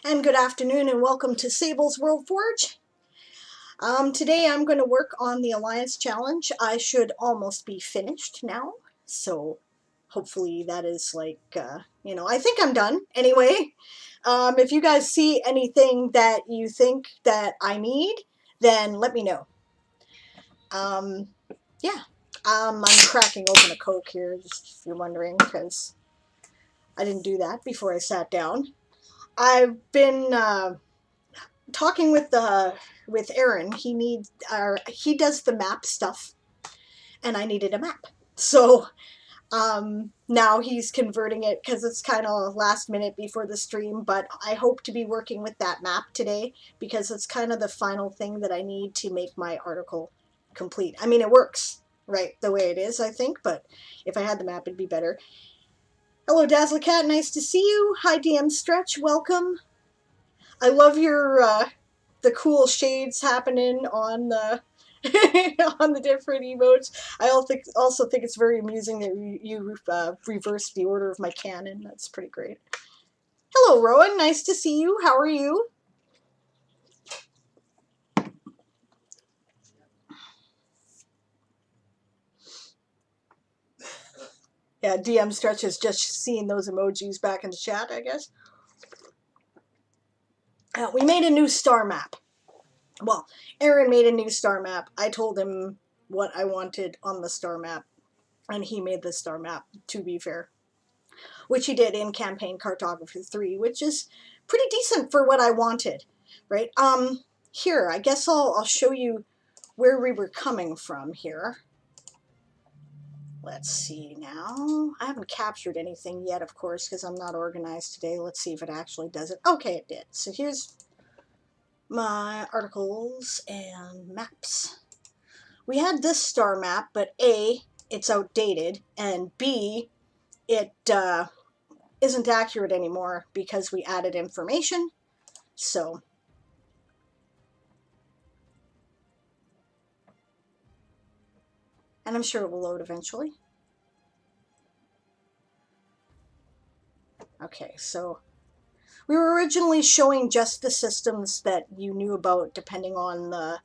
And good afternoon and welcome to Sable's WorldForge. Today I'm going to work on the Alliance Challenge. I should almost be finished now, so hopefully that is like, I think I'm done anyway. If you guys see anything that you think that I need, then let me know. Yeah, I'm cracking open a Coke here, just if you're wondering, because I didn't do that before I sat down. I've been talking with Aaron. He does the map stuff, and I needed a map. So now he's converting it because it's kind of last minute before the stream, but I hope to be working with that map today because it's kind of the final thing that I need to make my article complete. I mean, it works right the way it is, I think, but if I had the map, it'd be better. Hello, Dazzle Cat. Nice to see you. Hi, DM Stretch. Welcome. I love your the cool shades happening on the on the different emotes. I also think it's very amusing that you reversed the order of my canon. That's pretty great. Hello, Rowan. Nice to see you. How are you? Yeah, DM Stretch is just seeing those emojis back in the chat, I guess. We made a new star map. Well, Aaron made a new star map. I told him what I wanted on the star map, and he made the star map, to be fair. Which he did in Campaign Cartography 3, which is pretty decent for what I wanted, right? Here, I guess I'll show you where we were coming from here. Let's see now. I haven't captured anything yet, of course, because I'm not organized today. Let's see if it actually does it. Okay, it did. So here's my articles and maps. We had this star map, but A, it's outdated, and B, it isn't accurate anymore because we added information. So and I'm sure it will load eventually. Okay, so we were originally showing just the systems that you knew about depending on the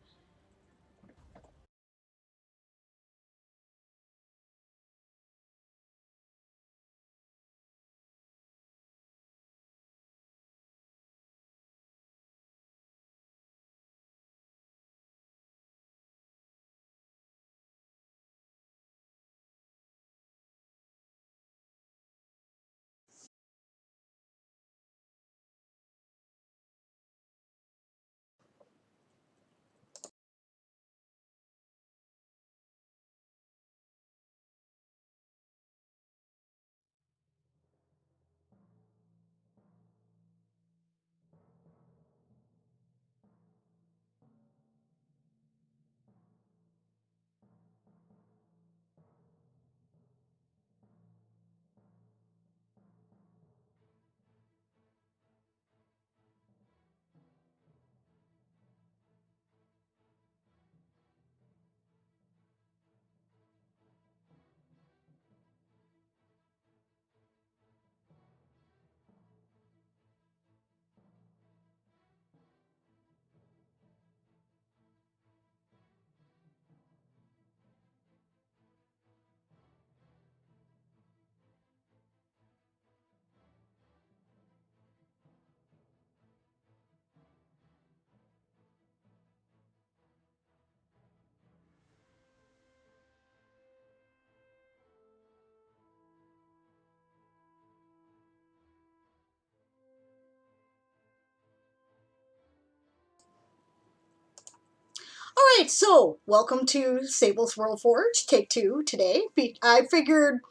Alright, so welcome to Sable's WorldForge, take 2 today. I figured,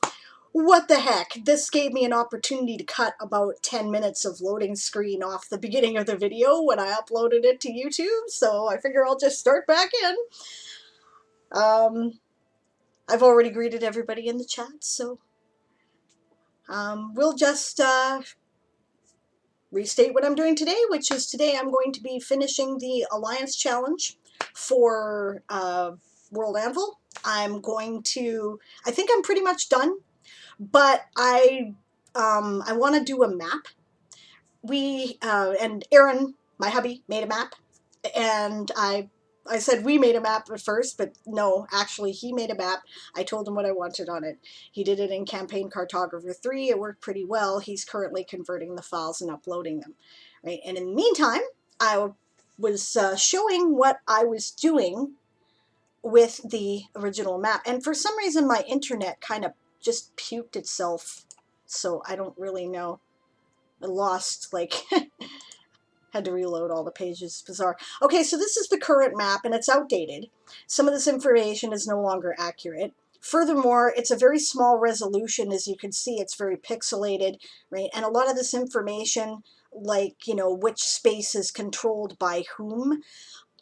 what the heck, this gave me an opportunity to cut about 10 minutes of loading screen off the beginning of the video when I uploaded it to YouTube, so I figure I'll just start back in. I've already greeted everybody in the chat, so we'll just restate what I'm doing today, which is today I'm going to be finishing the Alliance Challenge for World Anvil. I think I'm pretty much done, but I want to do a map we and Aaron, my hubby, made a map, and I said we made a map at first, but no, actually he made a map. I told him what I wanted on it. He did it in Campaign Cartographer 3. It worked pretty well. He's currently converting the files and uploading them. Right, and in the meantime, I was showing what I was doing with the original map. And for some reason, my internet kind of just puked itself. So I don't really know. I lost, like, had to reload all the pages. Bizarre. Okay, so this is the current map, and it's outdated. Some of this information is no longer accurate. Furthermore, it's a very small resolution. As you can see, it's very pixelated, right? And a lot of this information, like, you know, which space is controlled by whom,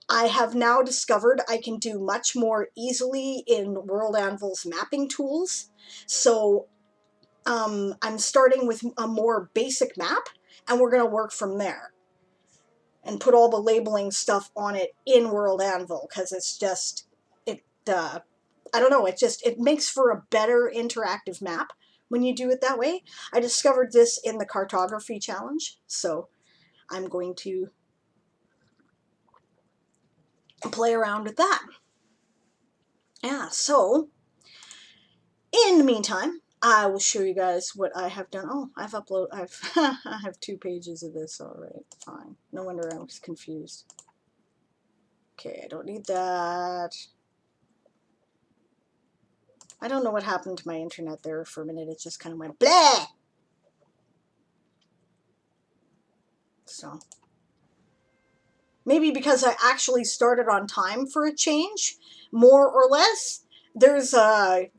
I have now discovered I can do much more easily in World Anvil's mapping tools. So I'm starting with a more basic map, and we're going to work from there and put all the labeling stuff on it in World Anvil, because it's just, I don't know, it makes for a better interactive map when you do it that way. I discovered this in the cartography challenge, so I'm going to play around with that. Yeah, so in the meantime, I will show you guys what I have done. Oh, I have 2 pages of this. All right, fine. No wonder I was confused. Okay, I don't need that. I don't know what happened to my internet there for a minute. It just kind of went blah. So maybe because I actually started on time for a change, more or less. There's a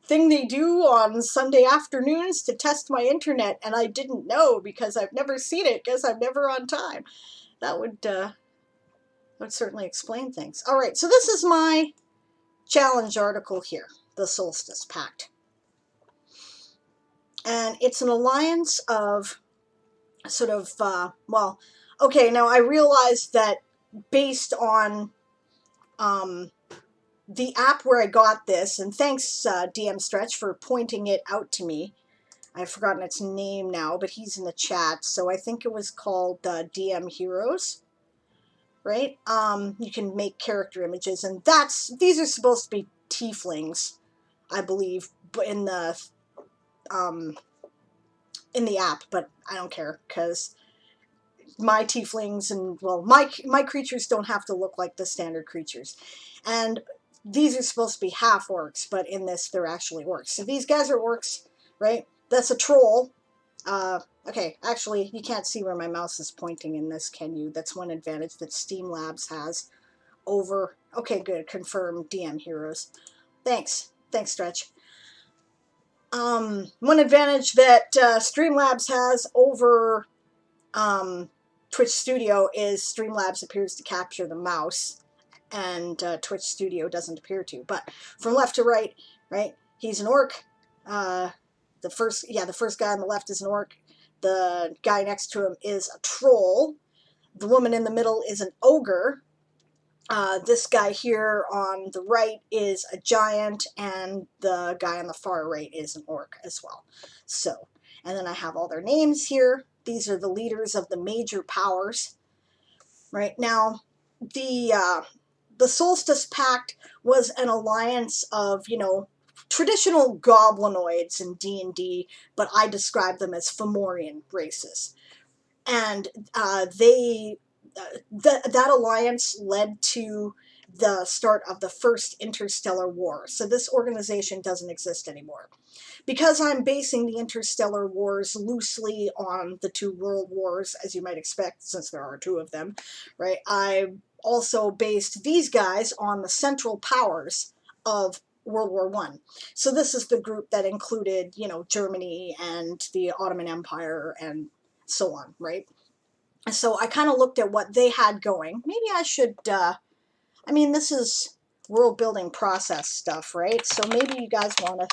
thing they do on Sunday afternoons to test my internet, and I didn't know because I've never seen it because I'm never on time. That would certainly explain things. All right, so this is my challenge article here, the Solstice Pact. And it's an alliance of sort of, well, okay, now I realized that based on the app where I got this, and thanks DM Stretch for pointing it out to me. I've forgotten its name now, but he's in the chat, so I think it was called DM Heroes, right? You can make character images, and these are supposed to be tieflings, I believe, in the app, but I don't care, because my tieflings and, well, my creatures don't have to look like the standard creatures. And these are supposed to be half orcs, but in this they're actually orcs. So these guys are orcs, right? That's a troll. Okay, actually, you can't see where my mouse is pointing in this, can you? That's one advantage that Steam Labs has over... Okay, good. Confirm DM Heroes. Thanks. Thanks, Stretch. One advantage that Streamlabs has over Twitch Studio is Streamlabs appears to capture the mouse, and Twitch Studio doesn't appear to. But from left to right, he's an orc. The first guy on the left is an orc. The guy next to him is a troll. The woman in the middle is an ogre. This guy here on the right is a giant, and the guy on the far right is an orc as well. So, and then I have all their names here. These are the leaders of the major powers. Right now, the Solstice Pact was an alliance of, you know, traditional goblinoids in D&D, but I describe them as Fomorian races. And that alliance led to the start of the First Interstellar War. So this organization doesn't exist anymore. Because I'm basing the Interstellar Wars loosely on the 2 World Wars, as you might expect, since there are 2 of them, right? I also based these guys on the Central Powers of World War I. So this is the group that included, you know, Germany and the Ottoman Empire and so on, right? So I kind of looked at what they had going. Maybe I should, I mean, this is world building process stuff, right? So maybe you guys want to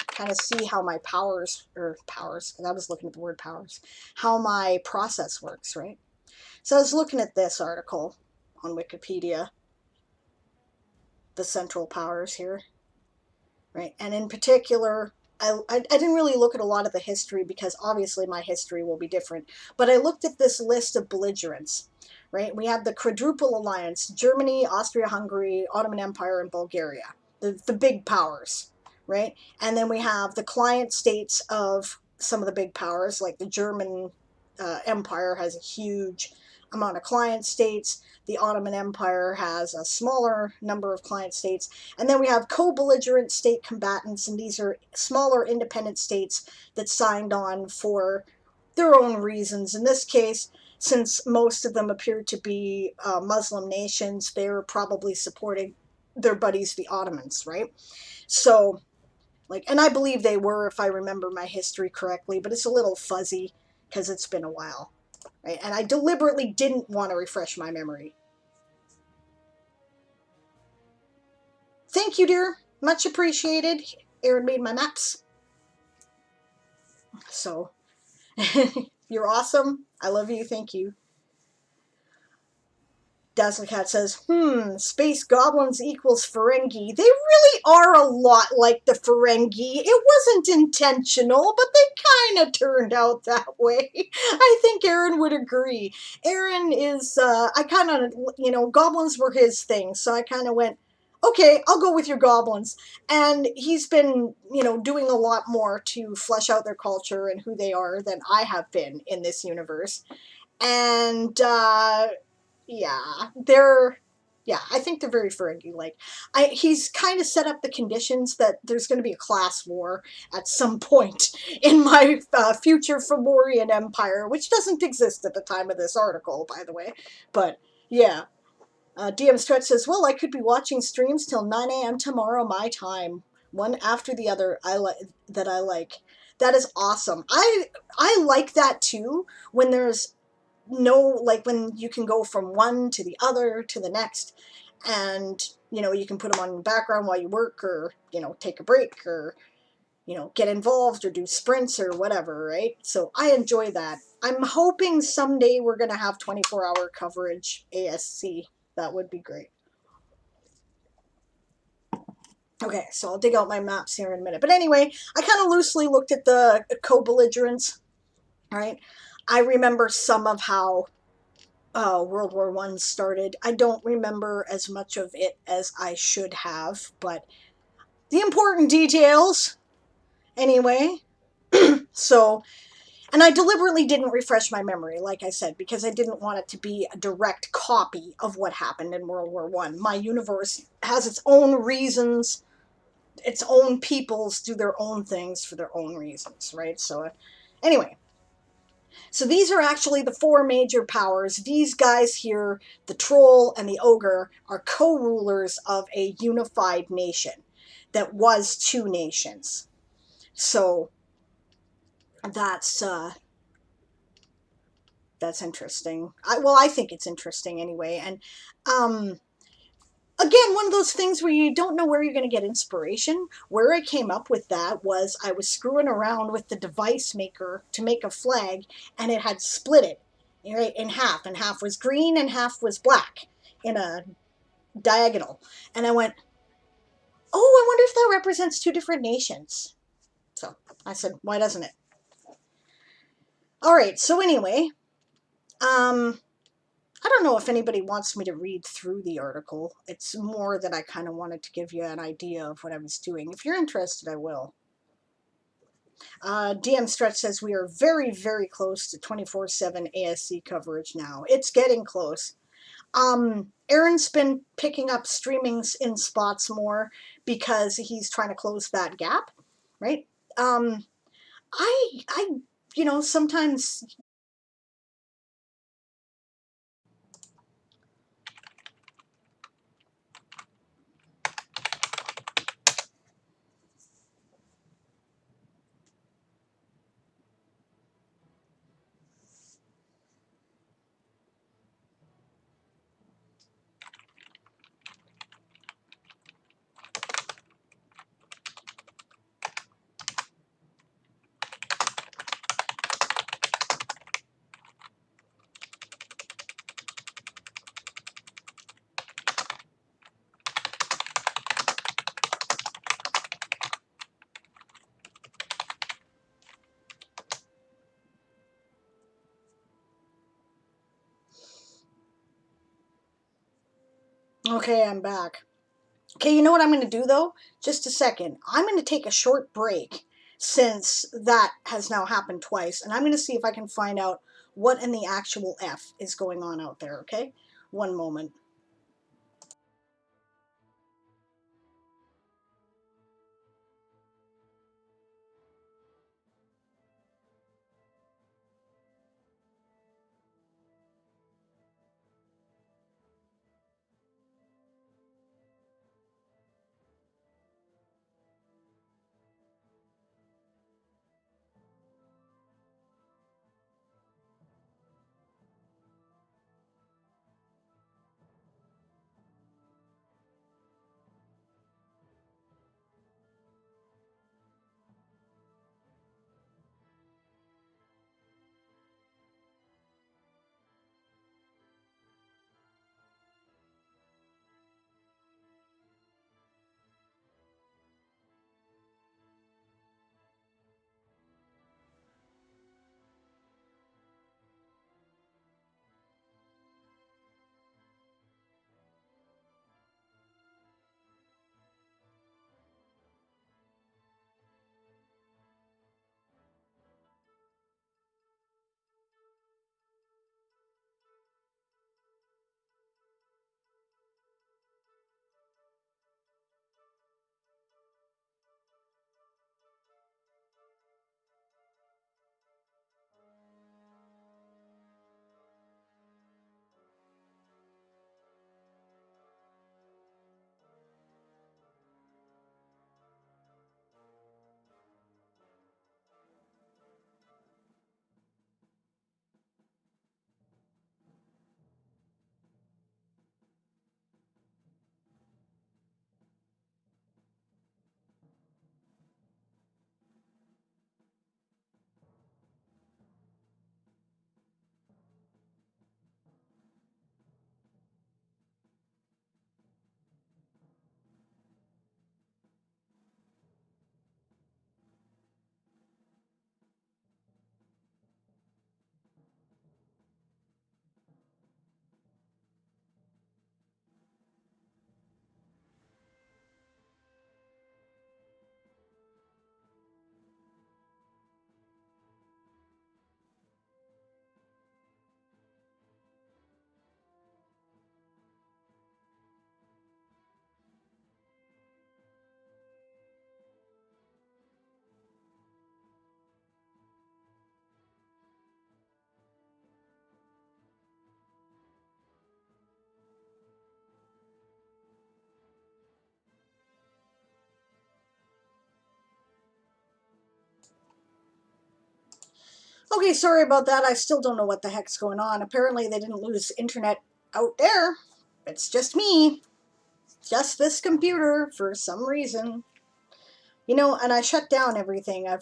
kind of see how my powers, because I was looking at the word powers, how my process works, right? So I was looking at this article on Wikipedia, the Central Powers here, right? And in particular, I didn't really look at a lot of the history because obviously my history will be different, but I looked at this list of belligerents, right? We have the Quadruple Alliance, Germany, Austria-Hungary, Ottoman Empire, and Bulgaria, the big powers, right? And then we have the client states of some of the big powers, like the German Empire has a huge amount of client states. The Ottoman Empire has a smaller number of client states. And then we have co-belligerent state combatants, and these are smaller independent states that signed on for their own reasons. In this case, since most of them appear to be Muslim nations, they're probably supporting their buddies, the Ottomans, right? So, like, and I believe they were, if I remember my history correctly, but it's a little fuzzy because it's been a while, right? And I deliberately didn't want to refresh my memory. Thank you, dear. Much appreciated. Erin made my maps. So, you're awesome. I love you. Thank you. Dazzlecat says, space goblins equals Ferengi. They really are a lot like the Ferengi. It wasn't intentional, but they kind of turned out that way. I think Aaron would agree. Aaron is, I kind of, goblins were his thing, so I kind of went, okay, I'll go with your goblins. And he's been, doing a lot more to flesh out their culture and who they are than I have been in this universe. And, I think they're very Ferengi-like. He's kind of set up the conditions that there's going to be a class war at some point in my future Fomorian Empire, which doesn't exist at the time of this article, by the way. But, yeah. DM Stretch says, well, I could be watching streams till 9 a.m. tomorrow, my time. One after the other that I like. That is awesome. I like that, too, when there's when you can go from one to the other to the next, and you can put them on in the background while you work, or take a break, or get involved or do sprints or whatever, right? So I enjoy that. I'm hoping someday we're gonna have 24-hour coverage ASC. That would be great. Okay, so I'll dig out my maps here in a minute, but anyway, I kind of loosely looked at the co-belligerents, right? I remember some of how World War I started. I don't remember as much of it as I should have, but the important details, anyway. So, and I deliberately didn't refresh my memory, like I said, because I didn't want it to be a direct copy of what happened in World War I. My universe has its own reasons, its own peoples do their own things for their own reasons, right? So, anyway. So these are actually the four major powers. These guys here, the troll and the ogre, are co-rulers of a unified nation that was two nations. So that's interesting. I think it's interesting anyway. And again, one of those things where you don't know where you're going to get inspiration. Where I came up with that was I was screwing around with the device maker to make a flag, and it had split it right in half, and half was green and half was black in a diagonal. And I went, oh, I wonder if that represents two different nations. So I said, why doesn't it? All right, so anyway, I don't know if anybody wants me to read through the article. It's more that I kind of wanted to give you an idea of what I was doing. If you're interested, I will. DM Stretch says we are very, very close to 24/7 ASC coverage now. It's getting close. Aaron's been picking up streamings in spots more because he's trying to close that gap, right? I sometimes Okay, I'm back. Okay, you know what I'm going to do though? Just a second. I'm going to take a short break since that has now happened twice, and I'm going to see if I can find out what in the actual F is going on out there, okay? One moment. Okay, sorry about that. I still don't know what the heck's going on. Apparently they didn't lose internet out there. It's just me. Just this computer for some reason. You know, and I shut down everything. I'm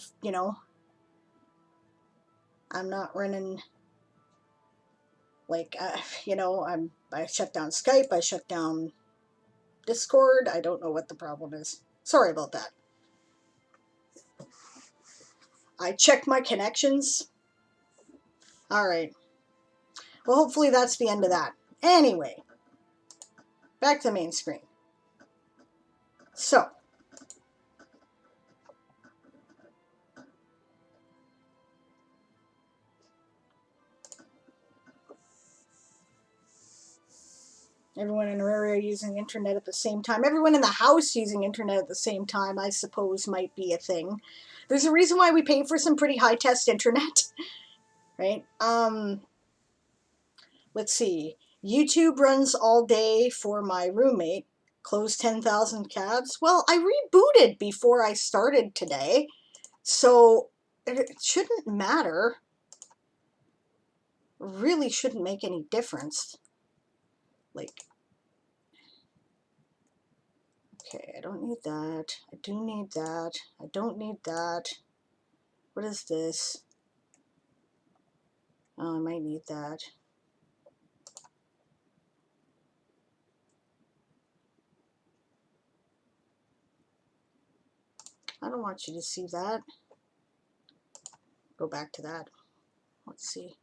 not running, like, I shut down Skype, I shut down Discord. I don't know what the problem is. Sorry about that. I checked my connections. Alright. Well, hopefully that's the end of that. Anyway, back to the main screen. So, everyone in our area using internet at the same time. Everyone in the house using internet at the same time, I suppose, might be a thing. There's a reason why we pay for some pretty high-test internet, right? Let's see. YouTube runs all day for my roommate. Close 10,000 cabs. Well, I rebooted before I started today, so it shouldn't matter. Really shouldn't make any difference. Like, okay, I don't need that. I do need that. I don't need that. What is this? Oh, I might need that. I don't want you to see that. Go back to that. Let's see.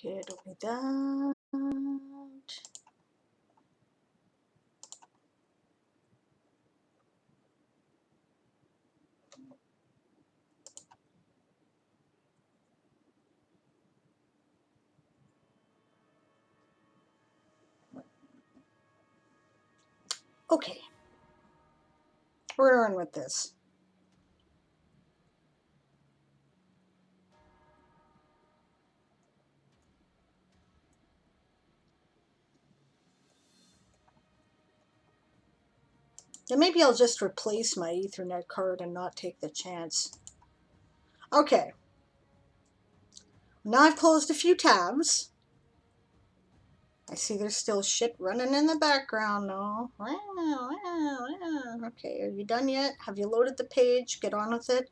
Okay, I don't need that. Okay, we're gonna run with this. And maybe I'll just replace my Ethernet card and not take the chance. Okay. Now I've closed a few tabs. I see there's still shit running in the background though. Okay, are you done yet? Have you loaded the page? Get on with it.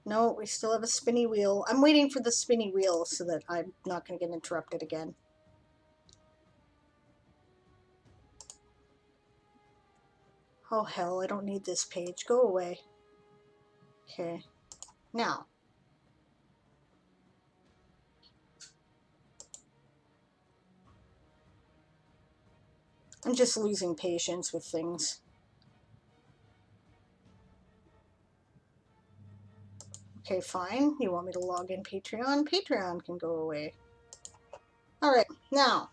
No, we still have a spinny wheel. I'm waiting for the spinny wheel so that I'm not going to get interrupted again. Oh hell, I don't need this page. Go away. Okay. Now. I'm just losing patience with things. Okay, fine. You want me to log in Patreon? Patreon can go away. Alright, now.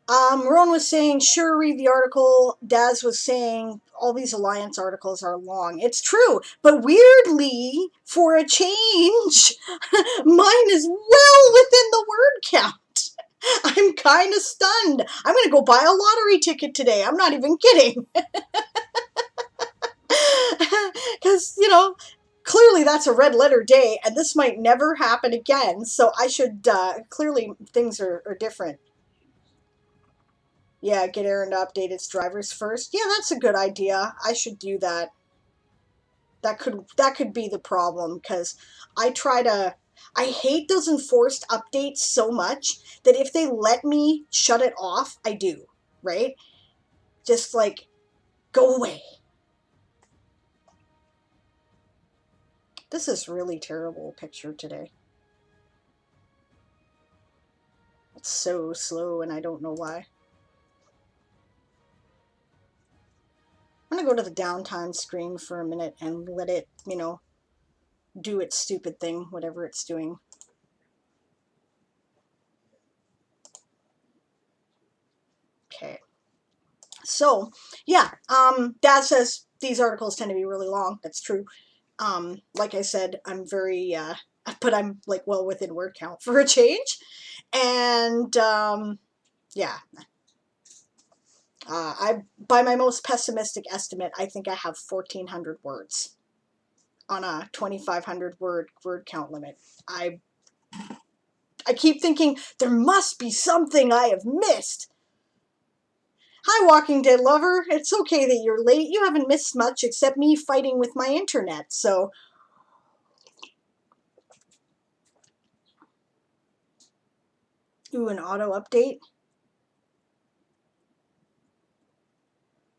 Rowan was saying, sure, read the article. Daz was saying, all these Alliance articles are long. It's true, but weirdly, for a change, mine is well within the word count. I'm kind of stunned. I'm going to go buy a lottery ticket today. I'm not even kidding. Because, you know, clearly that's a red letter day, and this might never happen again. So I should, clearly things are different. Yeah, get Aaron to update its drivers first. Yeah, that's a good idea. I should do that. That could be the problem, because I hate those enforced updates so much that if they let me shut it off, I do, right? Just like, go away. This is really terrible picture today. It's so slow and I don't know why. I'm gonna go to the downtime screen for a minute and let it, you know, do its stupid thing, whatever it's doing. Okay. So, yeah, Dad says these articles tend to be really long. That's true. Like I said, I'm very, but I'm like well within word count for a change. And, yeah. By my most pessimistic estimate, I think I have 1,400 words on a 2,500 word count limit. I keep thinking there must be something I have missed. Hi, Walking Dead lover. It's okay that you're late. You haven't missed much except me fighting with my internet, so... Ooh, an auto update?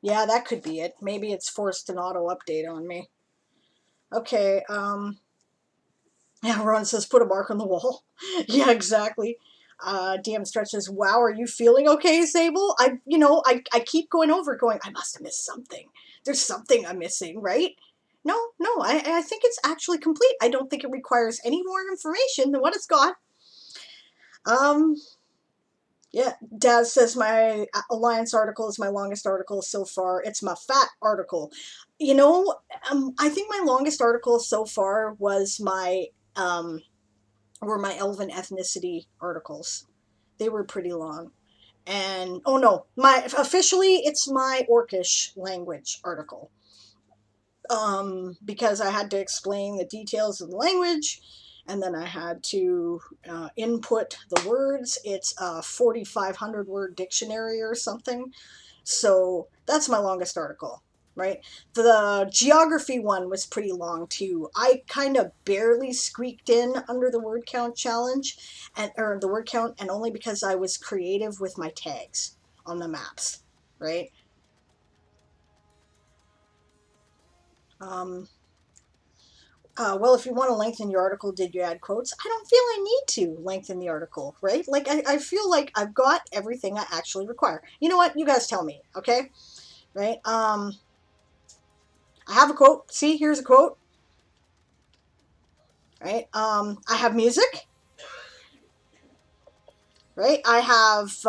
Yeah, that could be it. Maybe it's forced an auto update on me. Okay, yeah, Ron says put a mark on the wall. Yeah, exactly. DM stretches, wow, are you feeling okay, Sable? I keep going over going, I must have missed something. There's something I'm missing, right? No, I think it's actually complete. I don't think it requires any more information than what it's got. Yeah, Daz says my Alliance article is my longest article so far. It's my fat article. You know, I think my longest article so far was were my Elven ethnicity articles. They were pretty long. And, oh no, officially it's my Orcish language article. Because I had to explain the details of the language, and then I had to input the words. It's a 4,500 word dictionary or something. So that's my longest article, right? The geography one was pretty long too. I kind of barely squeaked in under the word count challenge, or the word count, and only because I was creative with my tags on the maps, right? Well, if you want to lengthen your article, did you add quotes? I don't feel I need to lengthen the article, right? Like, I feel like I've got everything I actually require. You know what? You guys tell me, okay? Right? I have a quote. See, here's a quote. Right? I have music. Right? I have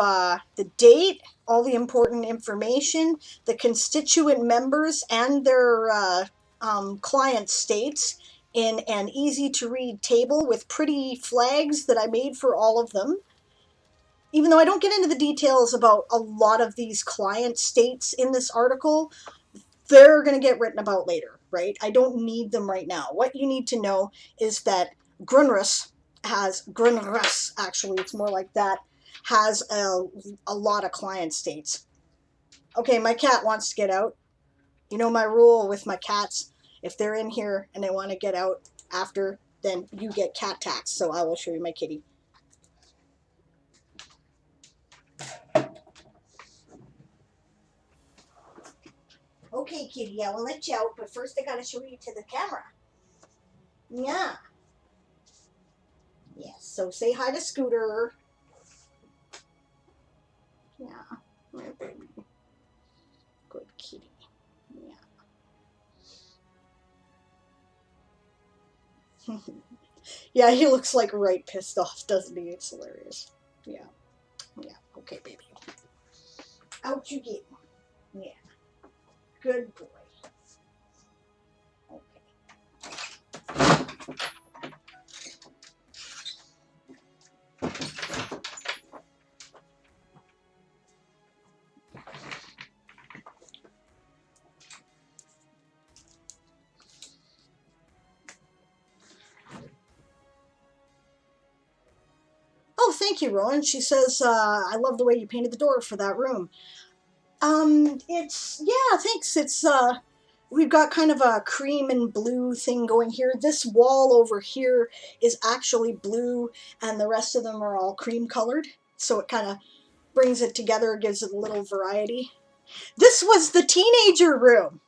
the date, all the important information, the constituent members and their client states in an easy to read table with pretty flags that I made for all of them. Even though I don't get into the details about a lot of these client states in this article, they're going to get written about later, right? I don't need them right now. What you need to know is that Grunrus, actually, it's more like that, has a lot of client states. Okay, my cat wants to get out. You know my rule with my cats. If they're in here and they want to get out after, then you get cat tax. So I will show you my kitty. Okay, kitty, I will let you out, but first I gotta show you to the camera. Yeah. Yes, so say hi to Scooter. Yeah, my baby. Good kitty. Yeah. Yeah, he looks like right pissed off, doesn't he? It's hilarious. Yeah. Yeah. Okay, baby. Out you get. Yeah. Good boy. Oh, thank you, Rowan. She says, I love the way you painted the door for that room. Yeah, thanks. We've got kind of a cream and blue thing going here. This wall over here is actually blue, and the rest of them are all cream colored. So it kind of brings it together, gives it a little variety. This was the teenager room.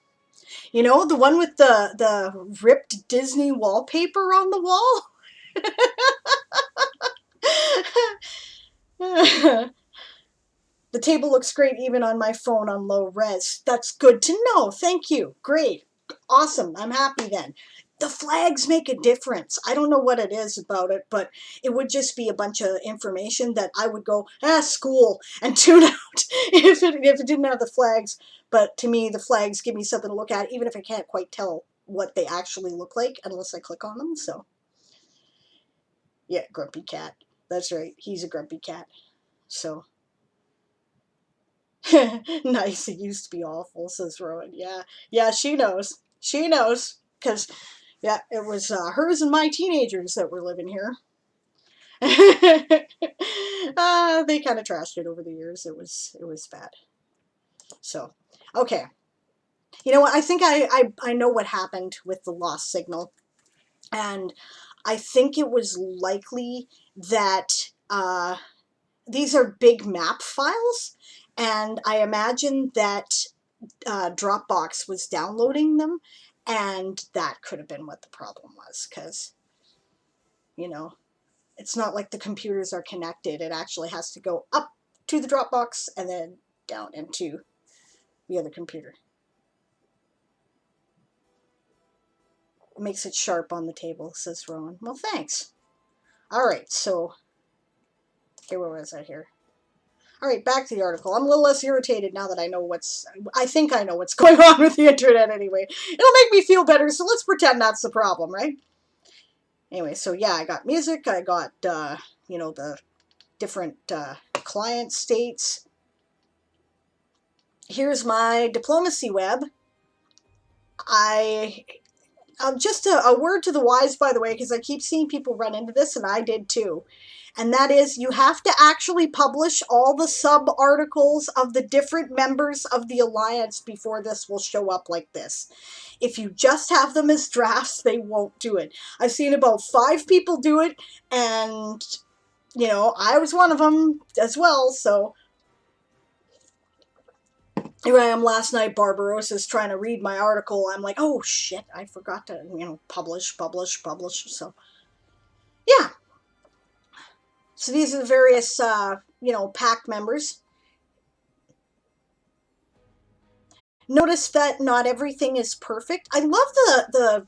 You know, the one with the ripped Disney wallpaper on the wall? The table looks great even on my phone on low res. That's good to know. Thank you. Great. Awesome. I'm happy then. The flags make a difference. I don't know what it is about it, but it would just be a bunch of information that I would go, school, and tune out if it didn't have the flags. But to me, the flags give me something to look at, even if I can't quite tell what they actually look like unless I click on them. So, yeah, grumpy cat. That's right. He's a grumpy cat. So, nice. It used to be awful, says Rowan. Yeah. Yeah, she knows. She knows. Because, yeah, it was hers and my teenagers that were living here. They kind of trashed it over the years. It was bad. So, okay. You know what? I think I know what happened with the lost signal. And I think it was likely that these are big map files. And I imagine that Dropbox was downloading them, and that could have been what the problem was, because, you know, it's not like the computers are connected. It actually has to go up to the Dropbox and then down into the other computer. It makes it sharp on the table, says Rowan. Well, thanks. All right, so, okay, where was I here? All right, back to the article. I'm a little less irritated now that I think I know what's going on with the internet anyway. It'll make me feel better, so let's pretend that's the problem, right? Anyway, so yeah, I got music, I got, the different client states. Here's my diplomacy web. Just a word to the wise, by the way, because I keep seeing people run into this, and I did too. And that is, you have to actually publish all the sub-articles of the different members of the Alliance before this will show up like this. If you just have them as drafts, they won't do it. I've seen about 5 people do it, and, I was one of them as well, so here I am last night, Barbarossa's trying to read my article. I'm like, oh shit, I forgot to, publish. So, yeah. So these are the various, pack members. Notice that not everything is perfect. I love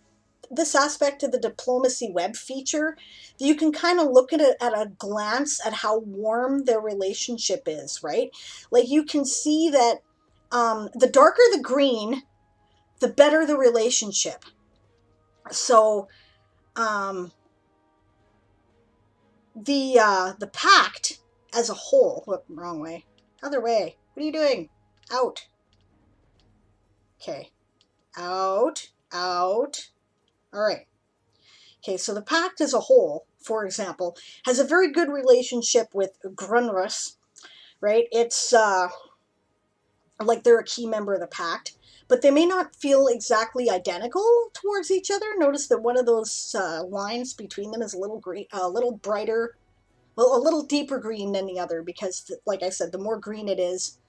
this aspect of the diplomacy web feature. You can kind of look at it at a glance at how warm their relationship is, right? Like you can see that the darker the green, the better the relationship. So the pact as a whole, whoop, wrong way, other way. What are you doing? Out. Okay. Out. All right. Okay, so the pact as a whole, for example, has a very good relationship with Grunrus, right? It's like they're a key member of the pact, but they may not feel exactly identical towards each other. Notice that one of those lines between them is a little green, a little brighter, well, a little deeper green than the other, because, like I said, the more green it is,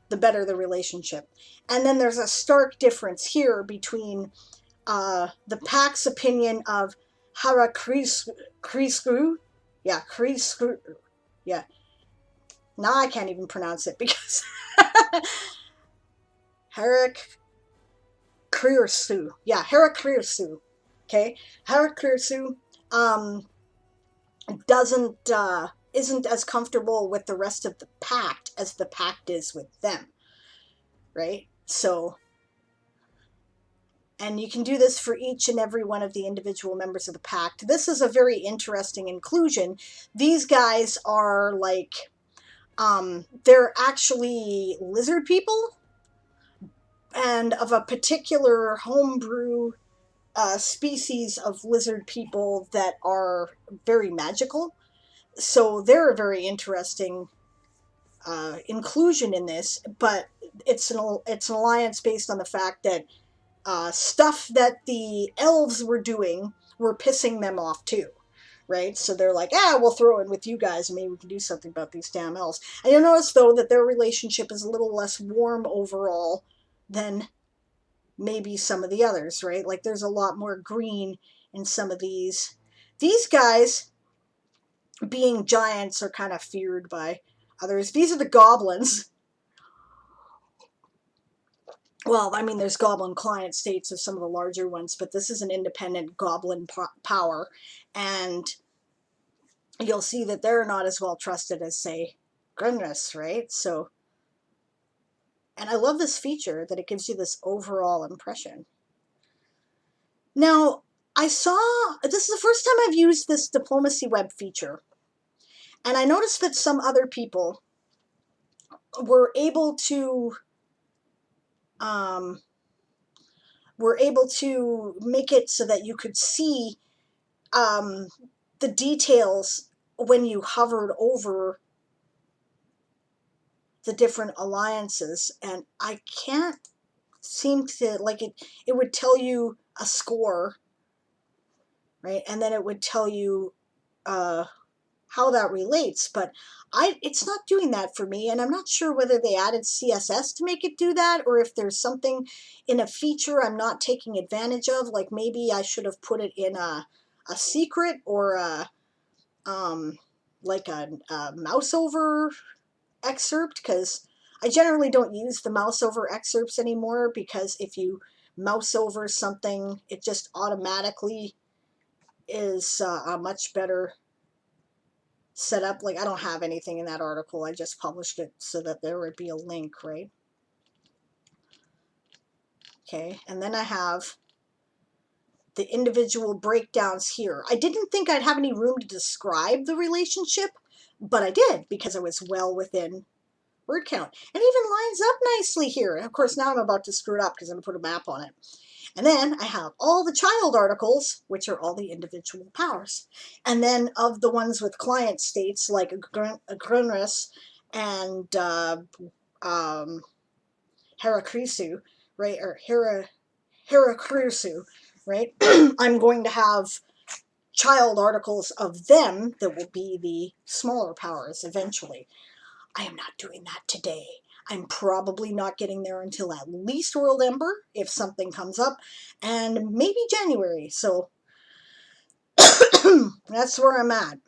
the better the relationship. And then there's a stark difference here between the Pact's opinion of Harakrisku. Yeah, Krisku. Yeah. Now I can't even pronounce it because Harakrirsu. Yeah, Harakrirsu. Okay, Harakrirsu doesn't isn't as comfortable with the rest of the pact as the pact is with them, right? So, and you can do this for each and every one of the individual members of the pact. This is a very interesting inclusion. These guys are like, they're actually lizard people, and of a particular homebrew species of lizard people that are very magical. So they're a very interesting inclusion in this, but it's an alliance based on the fact that stuff that the elves were doing were pissing them off too, right? So they're like, we'll throw in with you guys and maybe we can do something about these damn elves. And you'll notice, though, that their relationship is a little less warm overall than maybe some of the others, right? Like there's a lot more green in some of these. These guys, being giants, are kind of feared by others. These are the goblins. Well, I mean, there's goblin client states of some of the larger ones, but this is an independent goblin power, and you'll see that they're not as well trusted as, say, Grimness, right? So, and I love this feature that it gives you this overall impression. Now, this is the first time I've used this diplomacy web feature, and I noticed that some other people were able to make it so that you could see the details when you hovered over the different alliances, and I can't seem to, like, it would tell you a score, right? And then it would tell you how that relates, but it's not doing that for me, and I'm not sure whether they added CSS to make it do that, or if there's something in a feature I'm not taking advantage of, like maybe I should have put it in a secret, or like a mouse over excerpt, because I generally don't use the mouse over excerpts anymore, because if you mouse over something, it just automatically is a much better setup. Like, I don't have anything in that article, I just published it so that there would be a link, right? Okay, and then I have the individual breakdowns here. I didn't think I'd have any room to describe the relationship, but I did, because I was well within word count. And even lines up nicely here. And of course, now I'm about to screw it up because I'm going to put a map on it. And then I have all the child articles, which are all the individual powers. And then of the ones with client states, like Grunrus and Harakrisu, right? Or Harakrisu, right? I'm going to have child articles of them that will be the smaller powers eventually. I am not doing that today. I'm probably not getting there until at least World Ember, if something comes up, and maybe January. So that's where I'm at.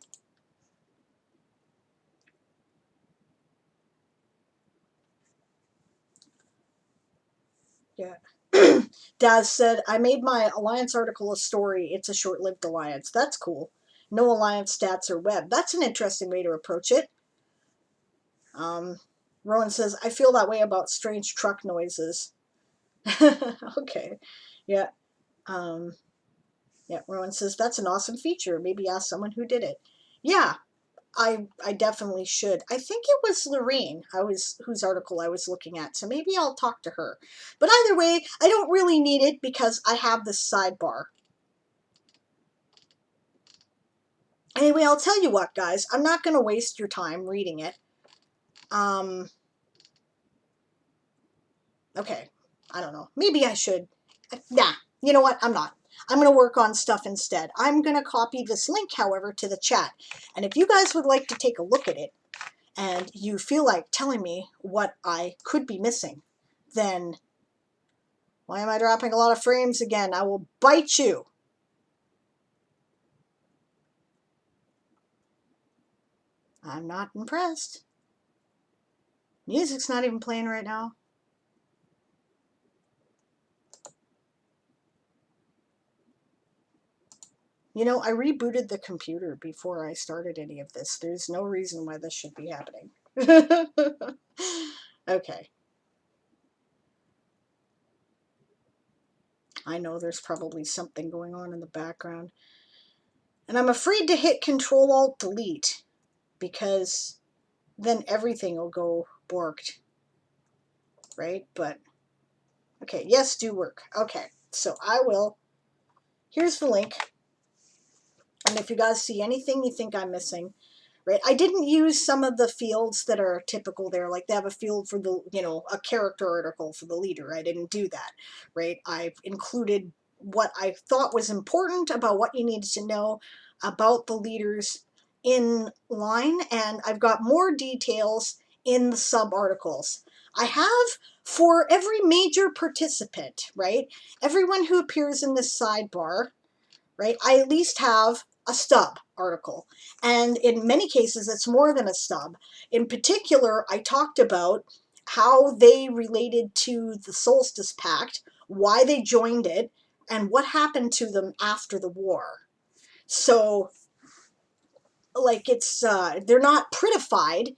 Yeah. Daz said, I made my alliance article a story. It's a short-lived alliance. That's cool. No alliance stats or web. That's an interesting way to approach it. Rowan says, I feel that way about strange truck noises. Okay. Yeah. Yeah, Rowan says, that's an awesome feature. Maybe ask someone who did it. Yeah, I definitely should. I think it was Lorraine whose article I was looking at, so maybe I'll talk to her. But either way, I don't really need it because I have this sidebar. Anyway, I'll tell you what, guys. I'm not going to waste your time reading it. Okay. I don't know. Maybe I should. Nah, you know what? I'm not. I'm going to work on stuff instead. I'm going to copy this link, however, to the chat. And if you guys would like to take a look at it, and you feel like telling me what I could be missing, then why am I dropping a lot of frames again? I will bite you. I'm not impressed. Music's not even playing right now. You know, I rebooted the computer before I started any of this. There's no reason why this should be happening. Okay. I know there's probably something going on in the background. And I'm afraid to hit Control-Alt-Delete because then everything will go borked. Right? But, okay, yes, do work. Okay, so I will. Here's the link. And if you guys see anything you think I'm missing, right? I didn't use some of the fields that are typical there. Like they have a field for the, you know, a character article for the leader. I didn't do that, right? I've included what I thought was important about what you needed to know about the leaders in line. And I've got more details in the sub articles. I have for every major participant, right? Everyone who appears in this sidebar, right? I at least have a stub article. And in many cases, it's more than a stub. In particular, I talked about how they related to the Solstice Pact, why they joined it, and what happened to them after the war. So, like, it's, they're not prettified.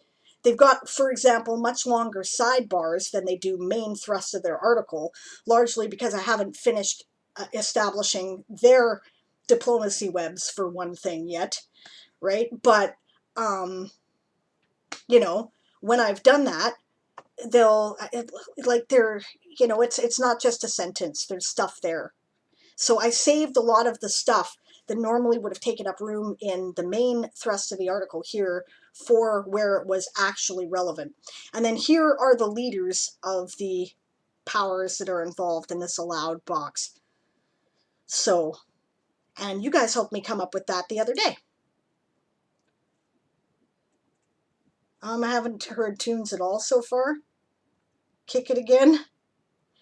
They've got, for example, much longer sidebars than they do main thrust of their article, largely because I haven't finished establishing their diplomacy webs for one thing yet, right? But, you know, when I've done that, they'll, like, they're, you know, it's not just a sentence, there's stuff there. So I saved a lot of the stuff that normally would have taken up room in the main thrust of the article here for where it was actually relevant. And then here are the leaders of the powers that are involved in this allowed box. So, and you guys helped me come up with that the other day. I haven't heard tunes at all so far. Kick it again.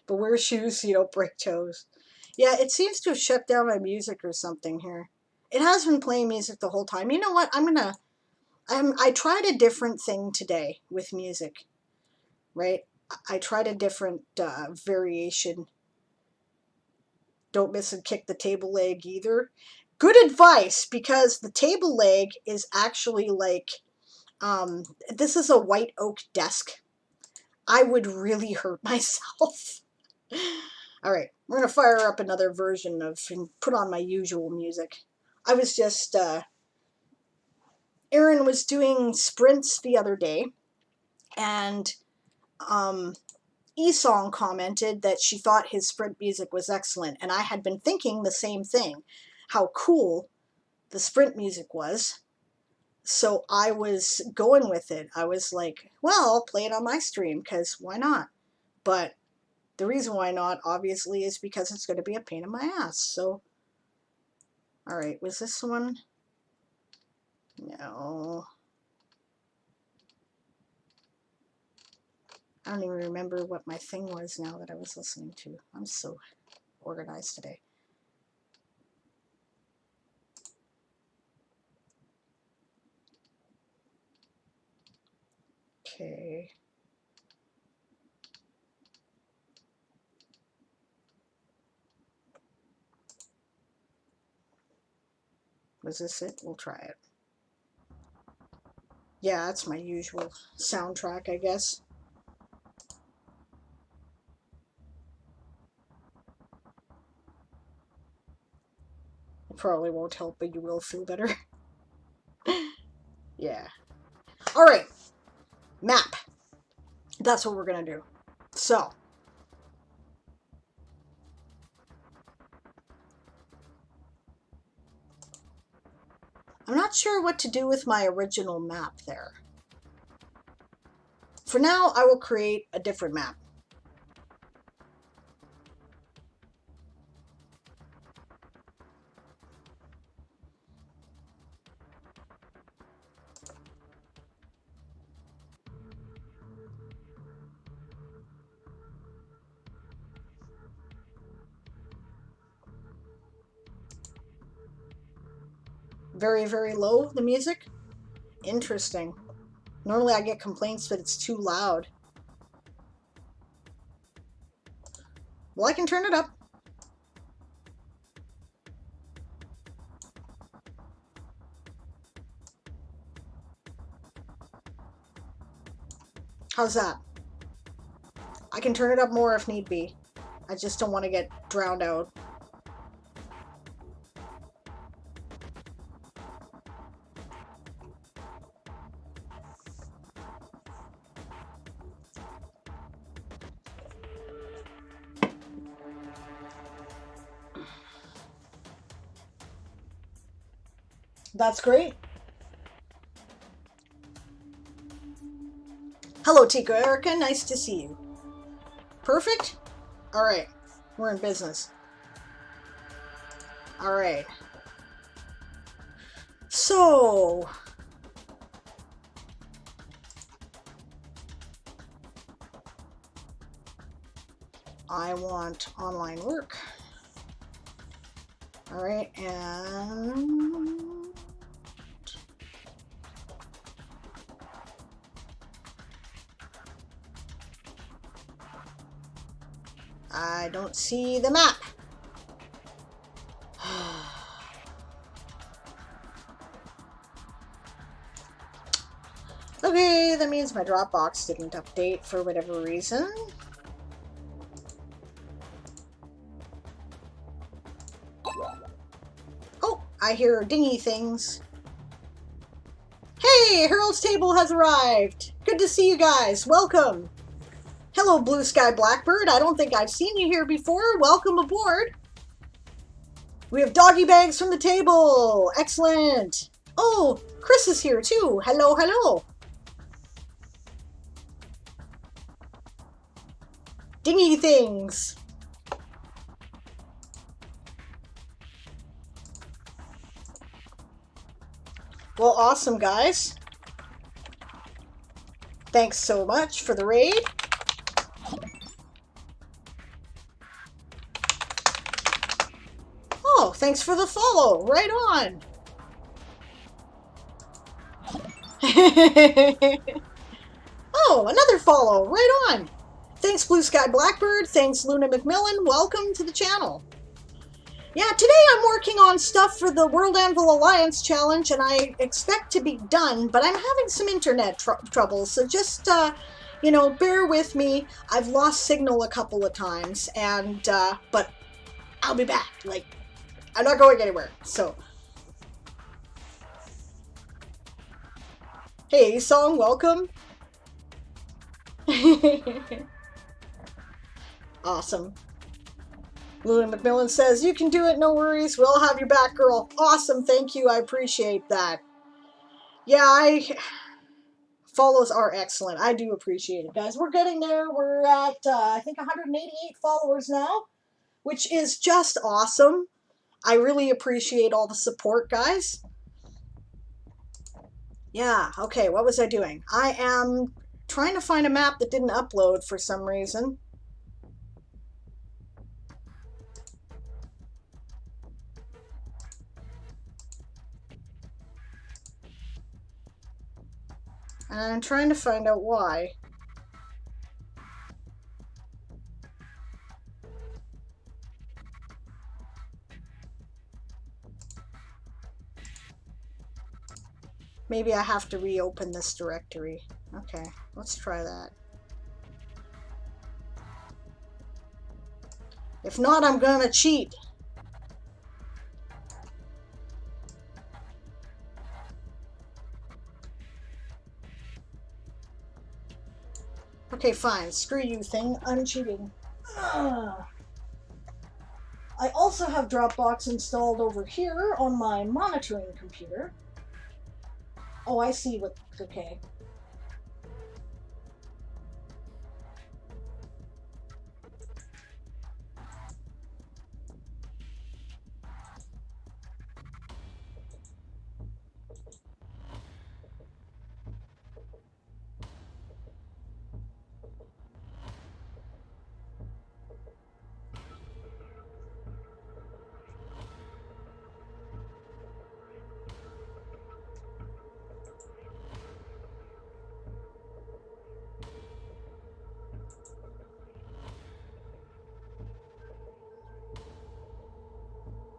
But wear shoes so you don't break toes. Yeah, it seems to have shut down my music or something here. It has been playing music the whole time. You know what? I tried a different thing today with music, right? I tried a different variation. Don't miss and kick the table leg either. Good advice, because the table leg is actually like, this is a white oak desk. I would really hurt myself. All right, we're going to fire up another version of and put on my usual music. I was just, Erin was doing sprints the other day, and Esong commented that she thought his sprint music was excellent, and I had been thinking the same thing, how cool the sprint music was. So I was going with it. I was like, well, I'll play it on my stream, because why not? But the reason why not, obviously, is because it's going to be a pain in my ass. So, all right, was this one? No. I don't even remember what my thing was now that I was listening to. I'm so organized today. Okay. Was this it? We'll try it. Yeah, that's my usual soundtrack, I guess. It probably won't help, but you will feel better. Yeah. Alright. Map. That's what we're going to do. So. I'm not sure what to do with my original map there. For now, I will create a different map. Very, very low, the music? Interesting. Normally I get complaints that it's too loud. Well, I can turn it up. How's that? I can turn it up more if need be. I just don't want to get drowned out. That's great. Hello, Tico Erica. Nice to see you. Perfect? Alright. We're in business. Alright. So. I want online work. Alright, and I don't see the map. Okay, that means my Dropbox didn't update for whatever reason. Oh, I hear dingy things. Hey, Harold's Table has arrived. Good to see you guys. Welcome. Hello, Blue Sky Blackbird. I don't think I've seen you here before. Welcome aboard. We have doggy bags from the table. Excellent. Oh, Chris is here too. Hello, hello. Dingy things. Well, awesome, guys. Thanks so much for the raid. Oh, thanks for the follow. Right on. Oh, another follow. Right on. Thanks, Blue Sky Blackbird. Thanks, Luna McMillan. Welcome to the channel. Yeah, today I'm working on stuff for the World Anvil Alliance Challenge, and I expect to be done, but I'm having some internet trouble, so just, you know, bear with me. I've lost signal a couple of times, and, but I'll be back. Like, I'm not going anywhere, so. Hey, Song, welcome. Awesome. Luna McMillan says, you can do it, no worries. We'll have your back, girl. Awesome, thank you. I appreciate that. Yeah, follows are excellent. I do appreciate it, guys. We're getting there. We're at, I think, 188 followers now, which is just awesome. I really appreciate all the support, guys. Yeah, okay, what was I doing? I am trying to find a map that didn't upload for some reason. And I'm trying to find out why. Maybe I have to reopen this directory. Okay, let's try that. If not, I'm gonna cheat. Okay, fine. Screw you, thing. I'm cheating. Ugh. I also have Dropbox installed over here on my monitoring computer. Oh, I see what... Okay.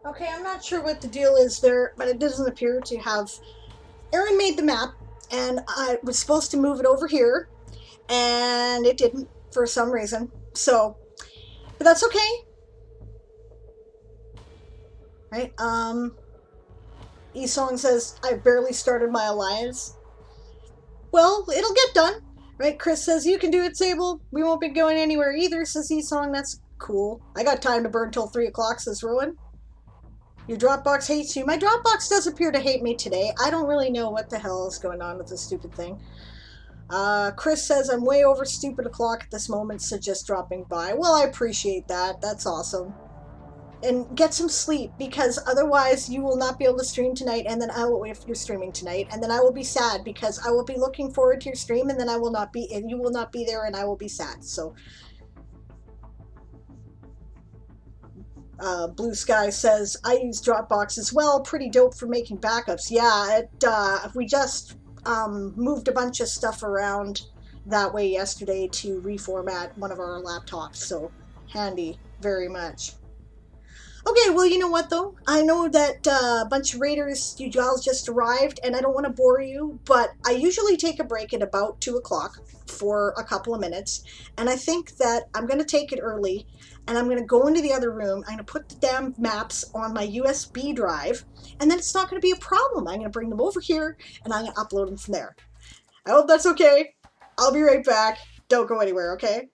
Okay, I'm not sure what the deal is there, but it doesn't appear to have... Aaron made the map, and I was supposed to move it over here, and it didn't for some reason. So, but that's okay. Right? Esong says, I barely started my alliance. Well, it'll get done. Right? Chris says, you can do it, Sable. We won't be going anywhere either, says Esong. That's cool. I got time to burn till 3 o'clock, says Rowan. Your Dropbox hates you. My Dropbox does appear to hate me today. I don't really know what the hell is going on with this stupid thing. Chris says, I'm way over stupid o'clock at this moment, so just dropping by. Well, I appreciate that. That's awesome. And get some sleep, because otherwise you will not be able to stream tonight, and then I will, if you're streaming tonight, and then I will be sad, because I will be looking forward to your stream, and then I will not be, and you will not be there, and I will be sad, so... Blue Sky says, I use Dropbox as well. Pretty dope for making backups. Yeah, we just moved a bunch of stuff around that way yesterday to reformat one of our laptops, so handy very much. Okay, well, you know what, though? I know that a bunch of raiders, you gals just arrived, and I don't want to bore you, but I usually take a break at about 2 o'clock for a couple of minutes, and I think that I'm going to take it early, and I'm going to go into the other room, I'm going to put the damn maps on my USB drive, and then it's not going to be a problem. I'm going to bring them over here, and I'm going to upload them from there. I hope that's okay. I'll be right back. Don't go anywhere, okay?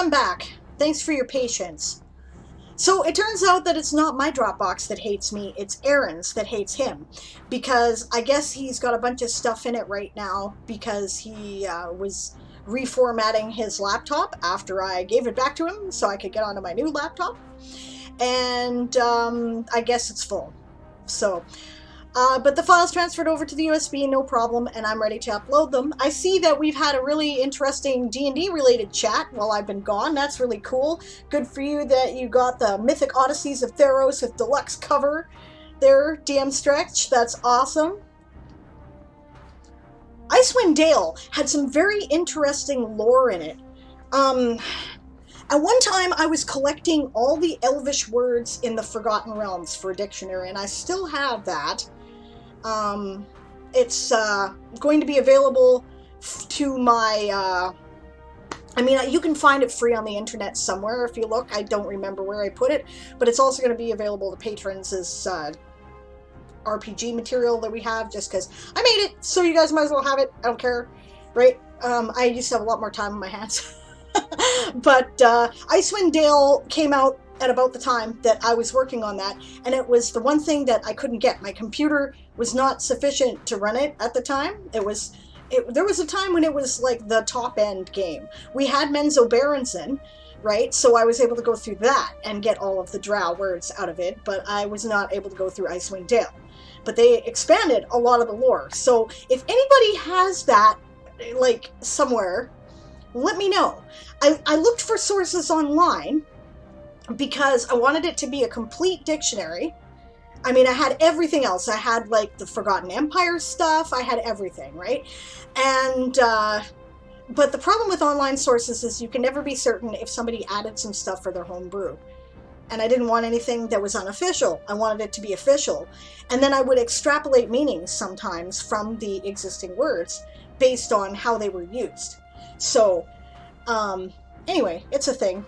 I'm back. Thanks for your patience. So it turns out that it's not my Dropbox that hates me, it's Aaron's that hates him. Because I guess he's got a bunch of stuff in it right now because he was reformatting his laptop after I gave it back to him so I could get onto my new laptop. And I guess it's full. So... but the files transferred over to the USB, no problem, and I'm ready to upload them. I see that we've had a really interesting D&D related chat while I've been gone. That's really cool. Good for you that you got the Mythic Odysseys of Theros with deluxe cover there, DM Stretch. That's awesome. Icewind Dale had some very interesting lore in it. At one time, I was collecting all the Elvish words in the Forgotten Realms for a dictionary, and I still have that. It's going to be available to my, I mean, you can find it free on the internet somewhere if you look. I don't remember where I put it, but it's also going to be available to patrons as RPG material that we have, just because I made it, so you guys might as well have it. I don't care, right? I used to have a lot more time on my hands. But Icewind Dale came out at about the time that I was working on that, and it was the one thing that I couldn't get. My computer was not sufficient to run it at the time. There was a time when it was like the top end game. We had Menzo Berenson, right? So I was able to go through that and get all of the drow words out of it, but I was not able to go through Icewind Dale. But they expanded a lot of the lore. So if anybody has that, like, somewhere, let me know. I looked for sources online because I wanted it to be a complete dictionary. I mean, I had everything else. I had, like, the Forgotten Empire stuff. I had everything, right? And, but the problem with online sources is you can never be certain if somebody added some stuff for their home brew. And I didn't want anything that was unofficial. I wanted it to be official. And then I would extrapolate meanings sometimes from the existing words based on how they were used. So, anyway, it's a thing.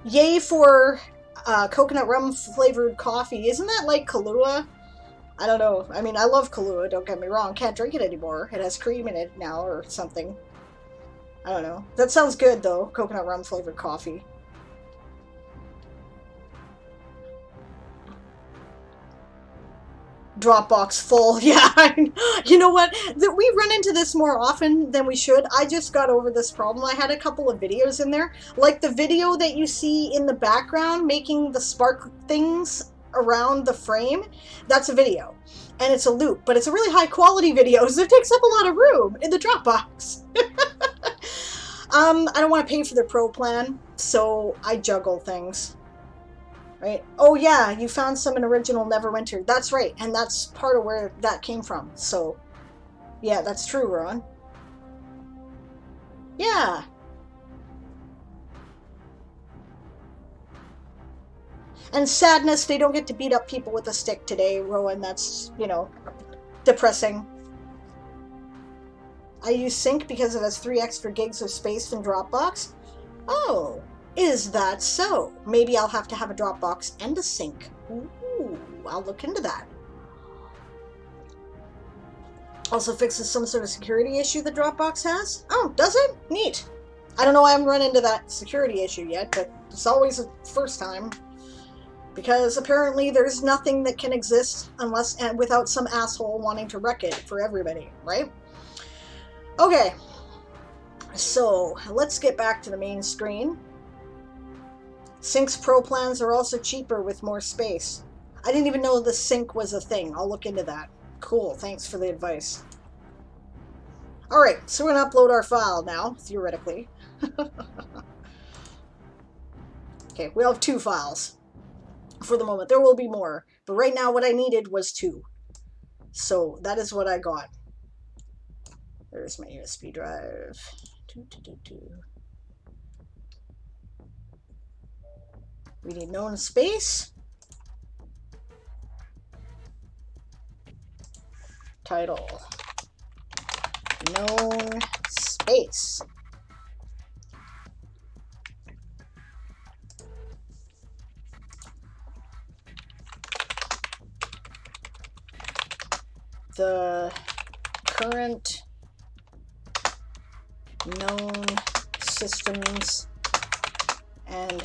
Yay for coconut rum flavored coffee. Isn't that like Kahlua? I don't know. I mean, I love Kahlua, don't get me wrong. Can't drink it anymore. It has cream in it now or something. I don't know. That sounds good, though. Coconut rum flavored coffee. Dropbox full. Yeah, you know what? We run into this more often than we should. I just got over this problem. I had a couple of videos in there. Like the video that you see in the background making the spark things around the frame. That's a video. And it's a loop. But it's a really high quality video, so it takes up a lot of room in the Dropbox. I don't want to pay for the pro plan, so I juggle things. Right? Oh yeah, you found some in original Neverwinter. That's right, and that's part of where that came from. So, yeah, that's true, Ron. Yeah. And sadness, they don't get to beat up people with a stick today, Rowan. That's, you know, depressing. I use Sync because it has 3 extra gigs of space in Dropbox. Oh. Is that so? Maybe I'll have to have a Dropbox and a Sync. Ooh, I'll look into that. Also fixes some sort of security issue the Dropbox has? Oh, does it? Neat. I don't know why I haven't run into that security issue yet, but it's always a first time. Because apparently there's nothing that can exist unless and without some asshole wanting to wreck it for everybody, right? Okay. So, let's get back to the main screen. Sync's Pro plans are also cheaper with more space. I didn't even know the Sync was a thing. I'll look into that. Cool, thanks for the advice. Alright, so we're going to upload our file now, theoretically. Okay, we have 2 files for the moment. There will be more, but right now what I needed was 2. So that is what I got. There's my USB drive. We need known space. Title. Known space. The current known systems and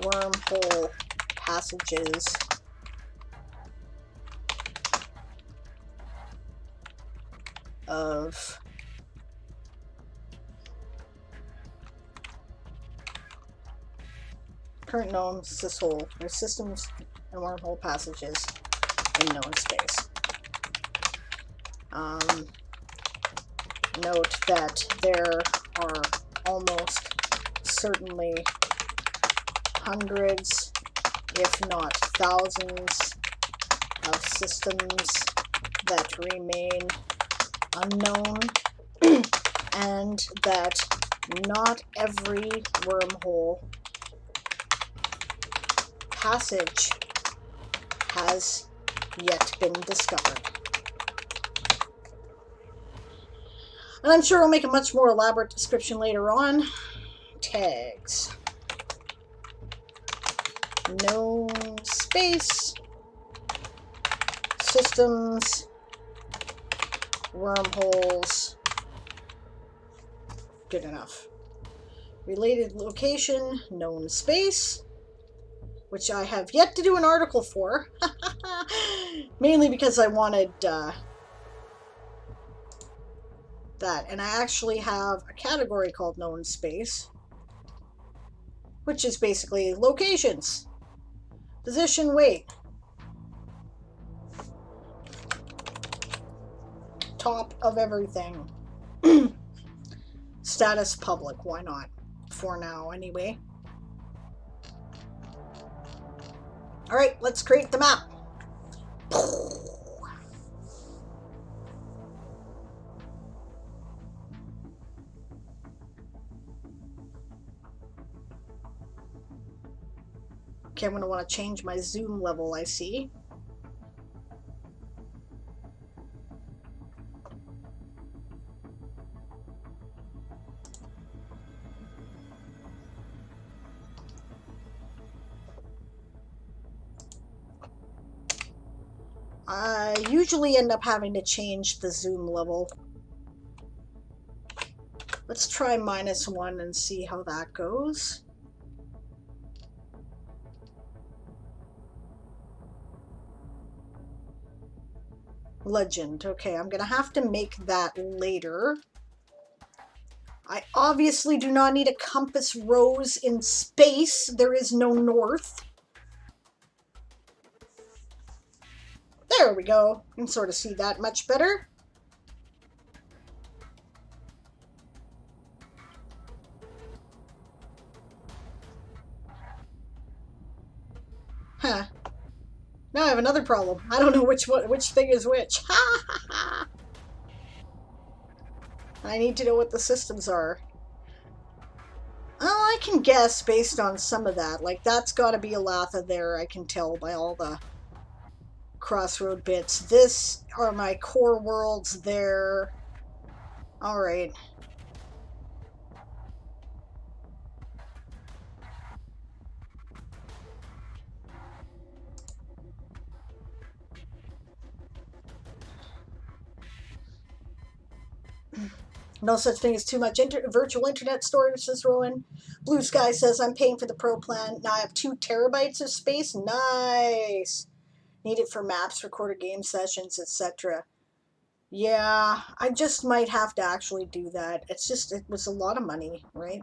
wormhole passages of current known syshole or systems and wormhole passages in known space. Note that there are almost certainly hundreds, if not thousands, of systems that remain unknown, and that not every wormhole passage has yet been discovered. And I'm sure I'll make a much more elaborate description later on. Tags. Known space, systems, wormholes. Good enough. Related location, known space, which I have yet to do an article for. Mainly because I wanted that. And I actually have a category called known space, which is basically locations. Position, weight. Top of everything. Status public, why not? For now, anyway. Alright, let's create the map. Okay, I'm going to want to change my zoom level, I see. I usually end up having to change the zoom level. Let's try -1 and see how that goes. Legend. Okay, I'm gonna have to make that later. I obviously do not need a compass rose in space. There is no north. There we go. You can sort of see that much better. Huh. Now I have another problem. I don't know which thing is which. I need to know what the systems are. Oh, I can guess based on some of that. Like, that's got to be Alatha there, I can tell by all the crossroad bits. This are my core worlds there. Alright. No such thing as too much virtual internet storage, says Rowan. Blue Sky says, I'm paying for the pro plan. Now I have 2 terabytes of space. Nice. Need it for maps, recorded game sessions, etc. Yeah, I just might have to actually do that. It's just, it was a lot of money, right?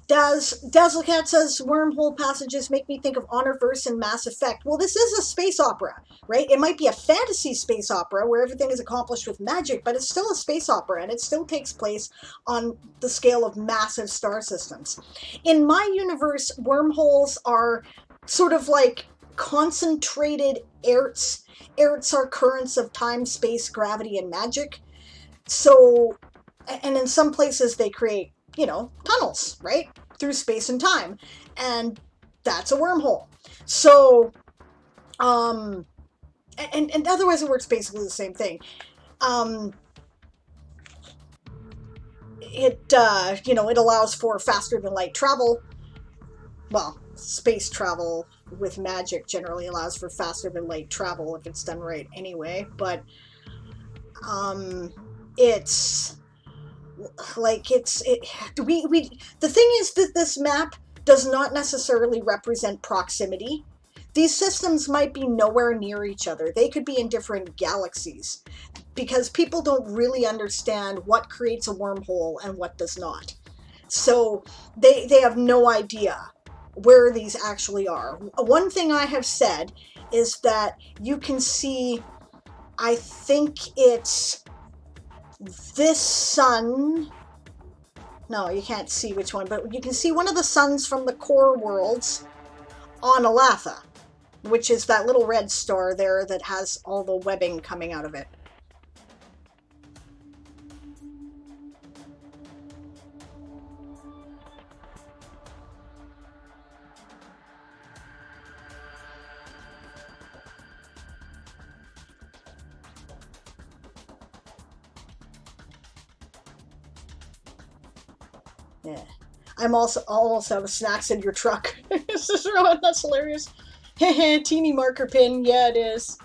Dazzlecat says, wormhole passages make me think of Honorverse and Mass Effect. Well, this is a space opera, right? It might be a fantasy space opera where everything is accomplished with magic, but it's still a space opera, and it still takes place on the scale of massive star systems. In my universe, wormholes are sort of like concentrated erts. Erts are currents of time, space, gravity, and magic. So, and in some places they create, you know, tunnels, right? Through space and time. And that's a wormhole. So, and otherwise it works basically the same thing. You know, it allows for faster than light travel. Well, space travel with magic generally allows for faster than light travel if it's done right anyway. But, it's Like the thing is that this map does not necessarily represent proximity. These systems might be nowhere near each other. They could be in different galaxies, because people don't really understand what creates a wormhole and what does not. So they have no idea where these actually are. One thing I have said is that you can see, I think it's this sun. No, you can't see which one, but you can see one of the suns from the core worlds on Alatha, which is that little red star there that has all the webbing coming out of it. Yeah. I'll also have snacks in your truck. That's hilarious. Teeny marker pin. Yeah, it is.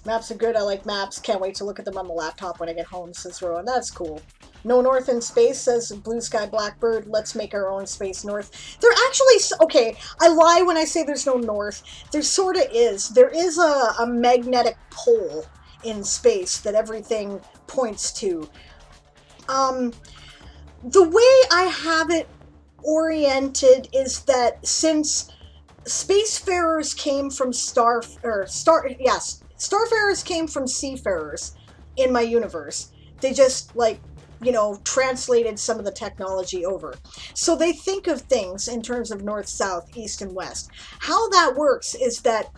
Maps are good. I like maps. Can't wait to look at them on the laptop when I get home, says Rowan. That's cool. No North in space, says Blue Sky Blackbird. Let's make our own space north. There actually... Okay, I lie when I say there's no north. There sort of is. There is a magnetic pole in space that everything points to. The way I have it oriented is that since spacefarers came from starfarers came from seafarers in my universe, they just, like, you know, translated some of the technology over. So they think of things in terms of north, south, east, and west. How that works is that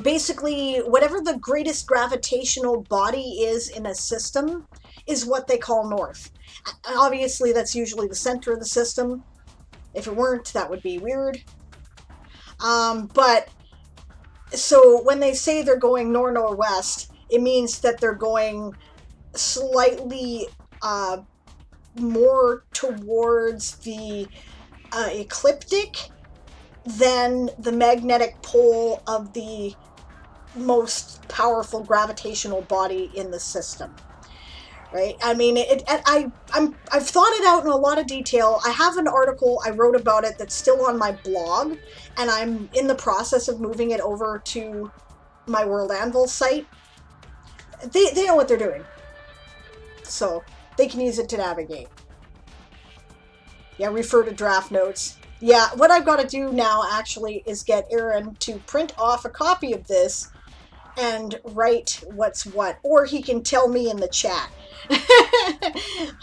basically whatever the greatest gravitational body is in a system is what they call north. Obviously, that's usually the center of the system. If it weren't, that would be weird. But so when they say they're going nor-northwest, it means that they're going slightly more towards the ecliptic than the magnetic pole of the most powerful gravitational body in the system. Right? I mean, I've thought it out in a lot of detail. I have an article I wrote about it that's still on my blog, and I'm in the process of moving it over to my World Anvil site. They know what they're doing, so they can use it to navigate. Yeah, refer to draft notes. Yeah, what I've got to do now, actually, is get Aaron to print off a copy of this and write what's what, or he can tell me in the chat.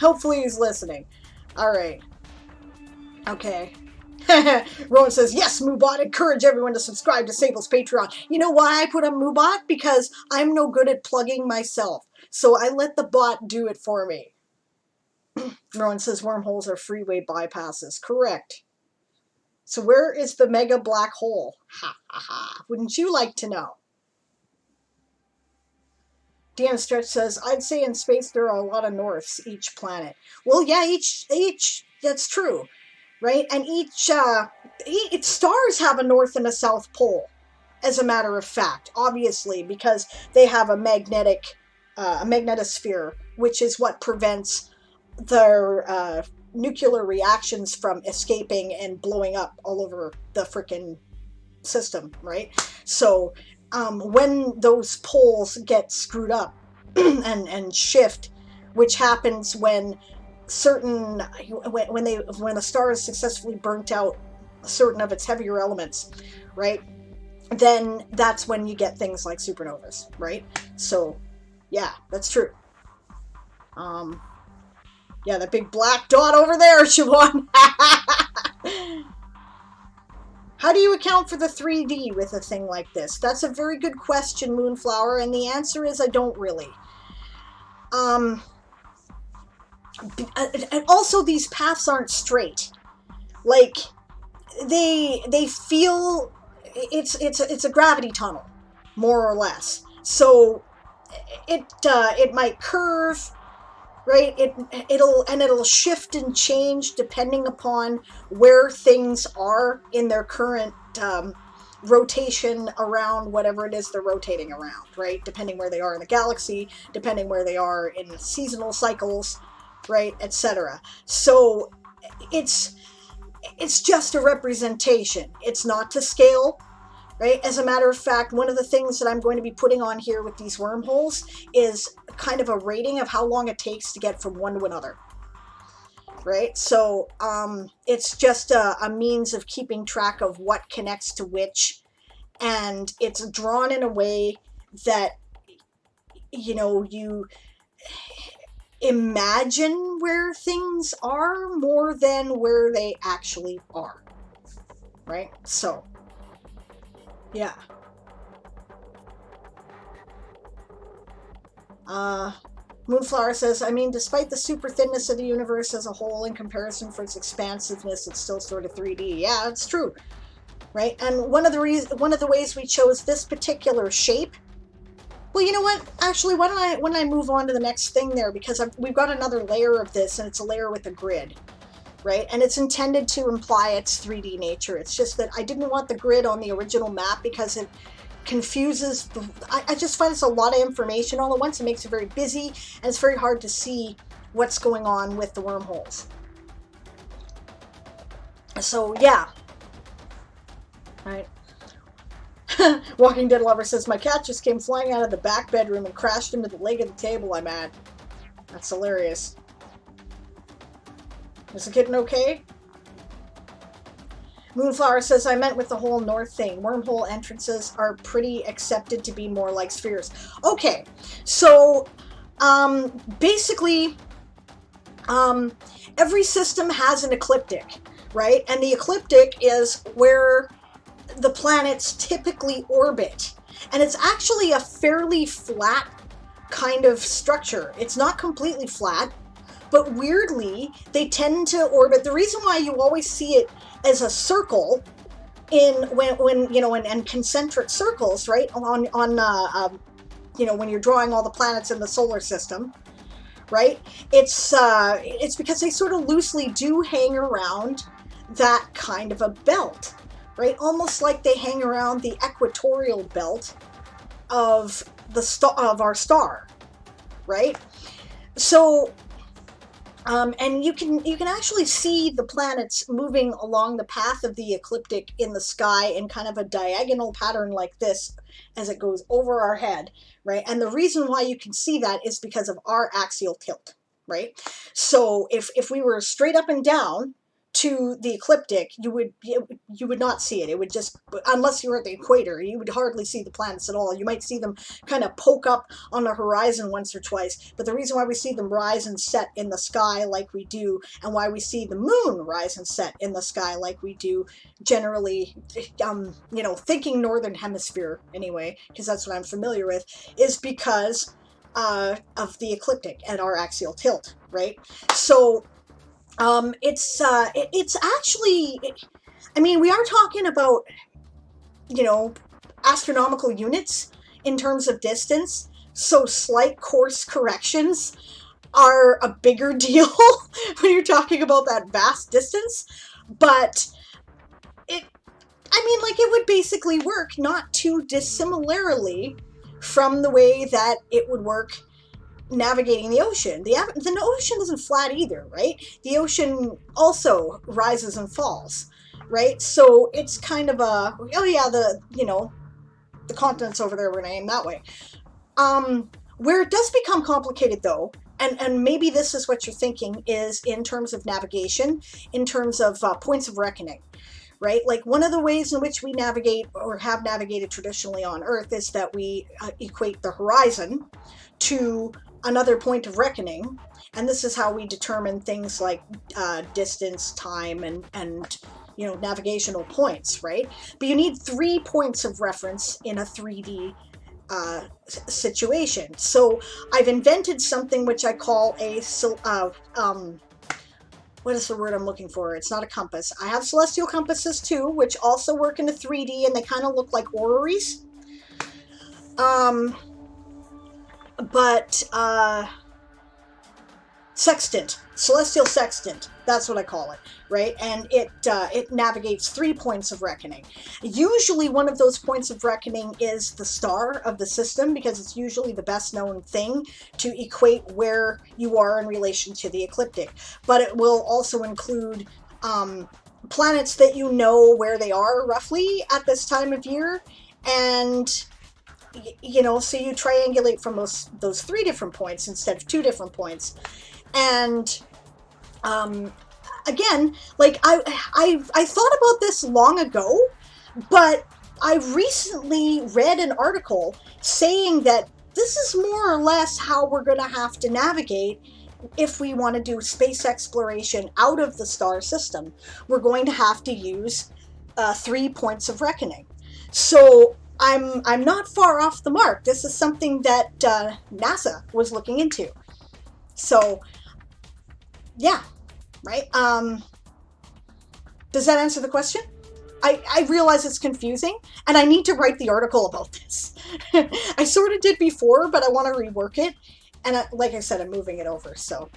Hopefully he's listening. Alright. Okay. Rowan says, yes, Moobot, encourage everyone to subscribe to Sable's Patreon. You know why I put on Moobot? Because I'm no good at plugging myself. So I let the bot do it for me. Rowan says, wormholes are freeway bypasses. Correct. So where is the mega black hole? Ha ha ha. Wouldn't you like to know? Dan Stretch says, I'd say in space there are a lot of norths each planet. Well, yeah, each that's true, right? And each stars have a north and a south pole, as a matter of fact, obviously, because they have a magnetosphere, which is what prevents their nuclear reactions from escaping and blowing up all over the frickin' system, right? So when those poles get screwed up and shift, which happens when when a star is successfully burnt out certain of its heavier elements, right? Then that's when you get things like supernovas, right? So yeah, that's true. Yeah, that big black dot over there, Siobhan. How do you account for the 3D with a thing like this? That's a very good question, Moonflower, and the answer is I don't really. And also, these paths aren't straight. Like, they feel it's a gravity tunnel, more or less. So it might curve, right? It'll shift and change depending upon where things are in their current rotation around whatever it is they're rotating around, right? Depending where they are in the galaxy, depending where they are in seasonal cycles, right, etc. So it's just a representation. It's not to scale, right? As a matter of fact, one of the things that I'm going to be putting on here with these wormholes is kind of a rating of how long it takes to get from one to another, right? So it's just a means of keeping track of what connects to which, and it's drawn in a way that, you know, you imagine where things are more than where they actually are, right? So yeah. Moonflower says, I mean, despite the super thinness of the universe as a whole in comparison for its expansiveness, it's still sort of 3D. Yeah, it's true, right? And one of the ways we chose this particular shape. Well, you know what? Actually, why don't I move on to the next thing there, because we've got another layer of this, and it's a layer with a grid, right? And it's intended to imply its 3D nature. It's just that I didn't want the grid on the original map because it confuses. I just find it's a lot of information all at once. It makes it very busy, and it's very hard to see what's going on with the wormholes. So yeah, right. Walking Dead Lover says, my cat just came flying out of the back bedroom and crashed into the leg of the table I'm at. That's hilarious. Is the kitten okay? Moonflower says, I meant with the whole north thing. Wormhole entrances are pretty accepted to be more like spheres. Okay, so basically every system has an ecliptic, right? And the ecliptic is where the planets typically orbit. And it's actually a fairly flat kind of structure. It's not completely flat, but weirdly, they tend to orbit. The reason why you always see it as a circle when you know, and concentric circles, right, on you know, when you're drawing all the planets in the solar system, right, it's because they sort of loosely do hang around that kind of a belt, right? Almost like they hang around the equatorial belt of our star, right? So, and you can actually see the planets moving along the path of the ecliptic in the sky in kind of a diagonal pattern like this as it goes over our head, right? And the reason why you can see that is because of our axial tilt, right? So if we were straight up and down to the ecliptic, you would not see it. It would just, unless you were at the equator, you would hardly see the planets at all. You might see them kind of poke up on the horizon once or twice. But the reason why we see them rise and set in the sky like we do, and why we see the moon rise and set in the sky like we do, generally, you know, thinking northern hemisphere anyway, because that's what I'm familiar with, is because of the ecliptic and our axial tilt, right? So it's actually, I mean, we are talking about, you know, astronomical units in terms of distance, so slight course corrections are a bigger deal when you're talking about that vast distance. But I mean, like, it would basically work not too dissimilarly from the way that it would work navigating the ocean. The ocean isn't flat either, right? The ocean also rises and falls, right? So it's kind of a, oh yeah, you know, the continents over there, we're gonna aim that way. Where it does become complicated though, and maybe this is what you're thinking, is in terms of navigation, in terms of points of reckoning, right? Like, one of the ways in which we navigate, or have navigated traditionally on Earth, is that we equate the horizon to another point of reckoning, and this is how we determine things like distance, time, and you know, navigational points, right? But you need 3 points of reference in a 3D situation. So I've invented something which I call a what is the word I'm looking for? It's not a compass. I have celestial compasses too, which also work in a 3D, and they kind of look like orreries. But sextant, Celestial Sextant, that's what I call it, right? And it navigates 3 points of reckoning. Usually one of those points of reckoning is the star of the system, because it's usually the best known thing to equate where you are in relation to the ecliptic. But it will also include planets that you know where they are roughly at this time of year, and you know, so you triangulate from those 3 different points instead of 2 different points. And again, like I thought about this long ago, but I recently read an article saying that this is more or less how we're going to have to navigate if we want to do space exploration out of the star system. We're going to have to use 3 points of reckoning. So I'm not far off the mark. This is something that NASA was looking into. So yeah, right. Does that answer the question? I realize it's confusing, and I need to write the article about this. I sort of did before, but I want to rework it. And like I said, I'm moving it over, so.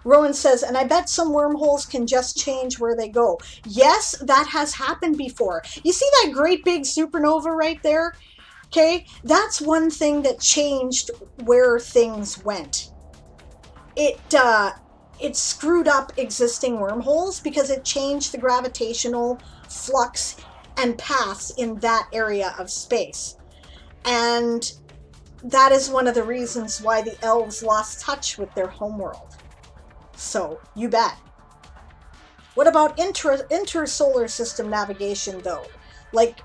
Rowan says, and I bet some wormholes can just change where they go. Yes, that has happened before. You see that great big supernova right there? Okay, that's one thing that changed where things went. It screwed up existing wormholes because it changed the gravitational flux and paths in that area of space. And that is one of the reasons why the elves lost touch with their homeworld. So, you bet. What about inter-solar system navigation, though? Like,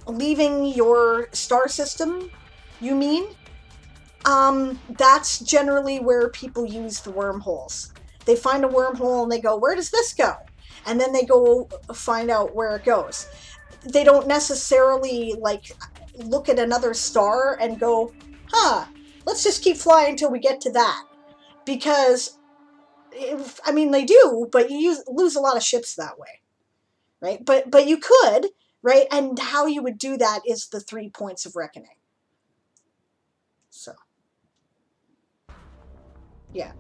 leaving your star system, you mean? That's generally where people use the wormholes. They find a wormhole and they go, where does this go? And then they go find out where it goes. They don't necessarily, like, look at another star and go, let's just keep flying until we get to that. Because, I mean, they do, but you lose a lot of ships that way, right? But you could, right? And how you would do that is the 3 points of reckoning. So, yeah.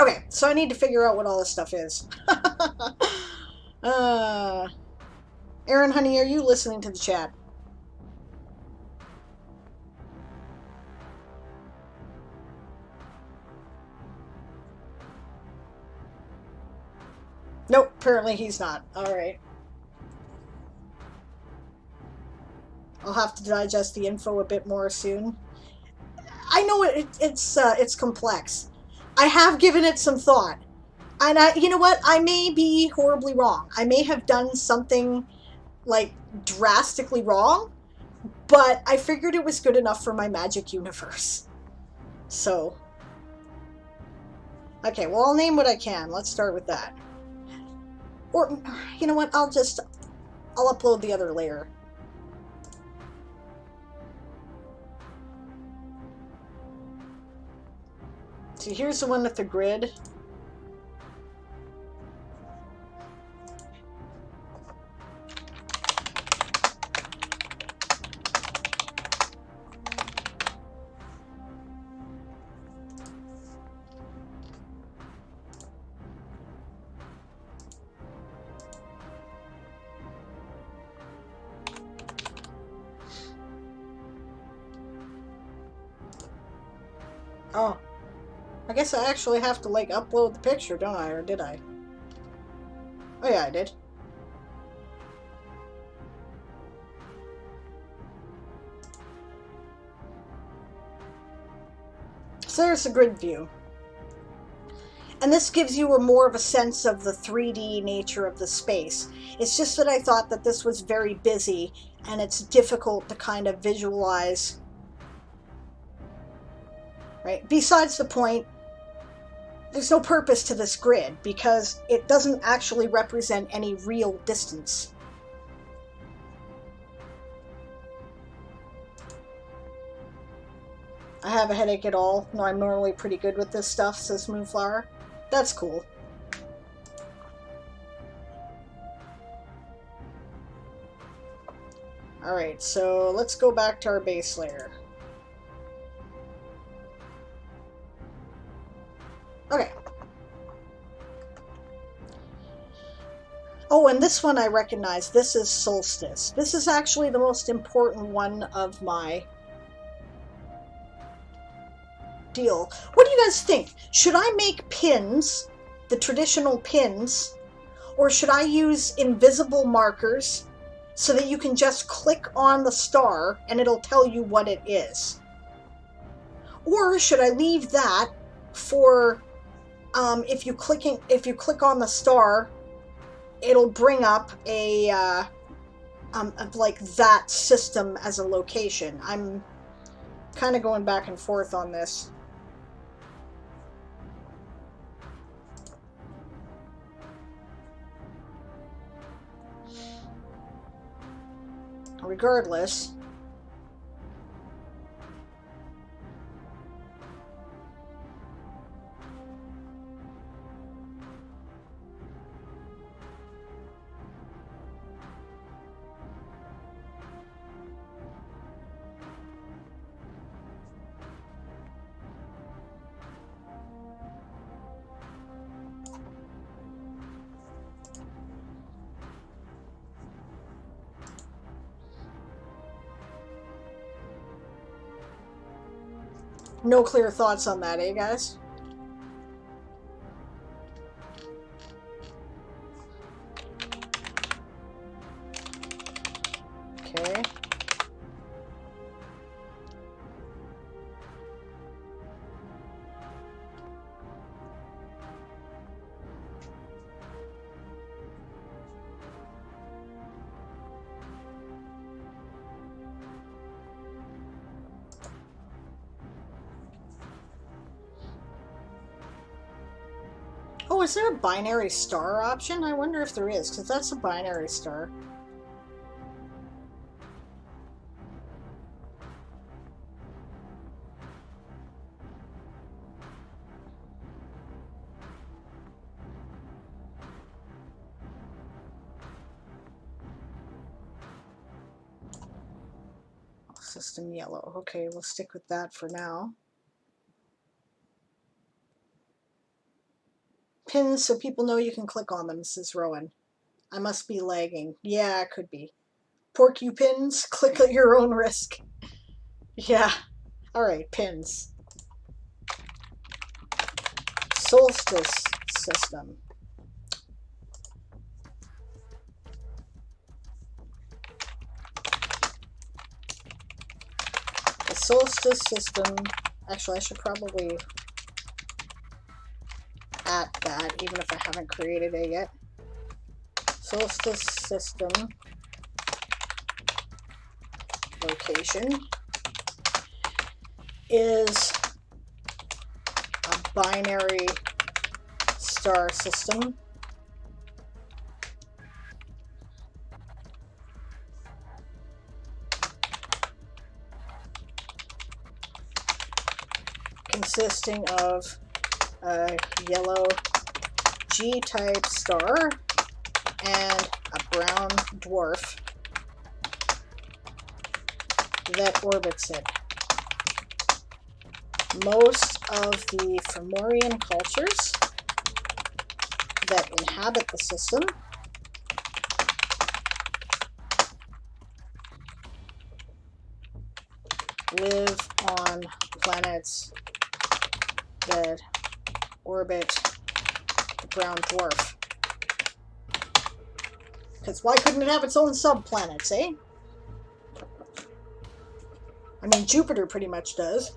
Okay, so I need to figure out what all this stuff is. Aaron, honey, are you listening to the chat? Nope, apparently he's not. Alright. I'll have to digest the info a bit more soon. I know it's complex. I have given it some thought. And you know what? I may be horribly wrong. I may have done something, like, drastically wrong, but I figured it was good enough for my magic universe. So, okay, well, I'll name what I can. Let's start with that. Or, you know what? I'll upload the other layer. So here's the one with the grid. Oh. I guess I actually have to, like, upload the picture, don't I? Or did I? Oh yeah, I did. So there's the grid view. And this gives you more of a sense of the 3D nature of the space. It's just that I thought that this was very busy, and it's difficult to kind of visualize. Right? Besides the point, there's no purpose to this grid, because it doesn't actually represent any real distance. I have a headache at all. No, I'm normally pretty good with this stuff, says Moonflower. That's cool. Alright. Alright, so let's go back to our base layer. Okay. Oh, and this one I recognize. This is Solstice. This is actually the most important one of my deal. What do you guys think? Should I make pins, the traditional pins, or should I use invisible markers so that you can just click on the star and it'll tell you what it is? Or should I leave that for if you click on the star, it'll bring up a like that system as a location. I'm kind of going back and forth on this. Regardless, no clear thoughts on that, eh, guys? Okay. Oh, is there a binary star option? I wonder if there is, because that's a binary star. System yellow. Okay, we'll stick with that for now. Pins so people know you can click on them, says Rowan. I must be lagging. Yeah, it could be. Porky pins, click at your own risk. Yeah. Alright, pins. Solstice system. The Solstice system. Actually, I should probably add that, even if I haven't created it yet. Solstice system location is a binary star system consisting of a yellow G-type star and a brown dwarf that orbits it. Most of the Fomorian cultures that inhabit the system live on planets that orbit the brown dwarf. Because why couldn't it have its own subplanets, eh? I mean, Jupiter pretty much does.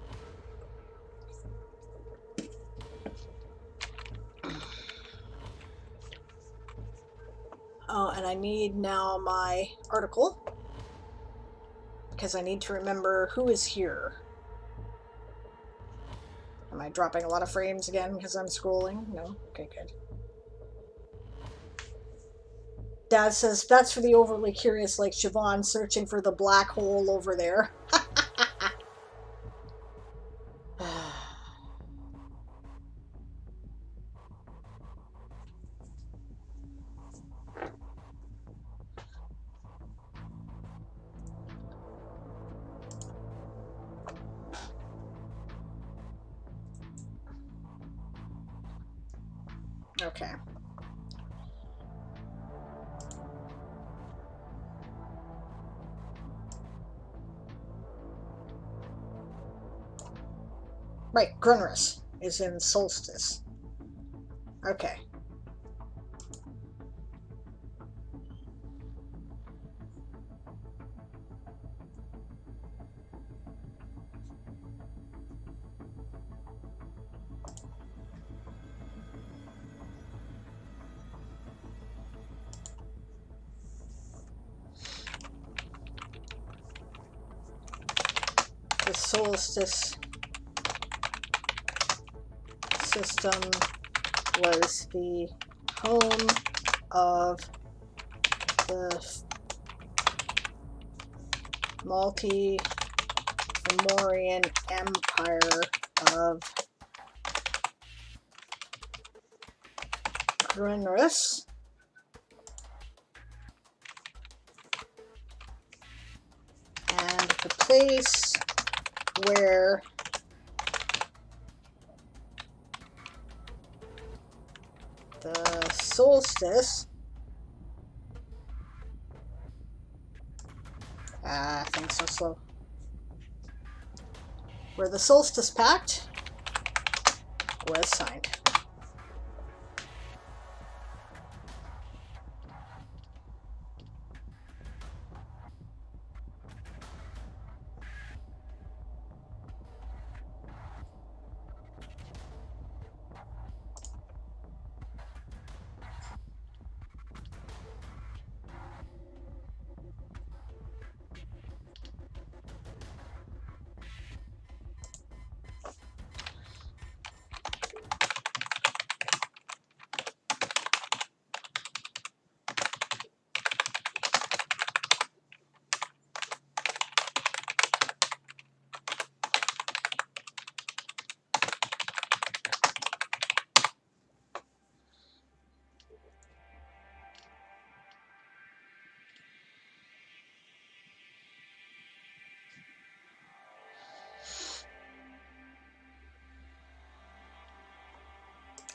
Oh, and I need now my article, because I need to remember who is here. Am I dropping a lot of frames again because I'm scrolling? No? Okay, good. Dad says, that's for the overly curious like Siobhan searching for the black hole over there. Okay. Right, Grunrus is in Solstice. Okay. The Solstice system was the home of the multi-Fomorian Empire of Grunrus, and the place where the solstice, things so slow, where the Solstice Pact was signed.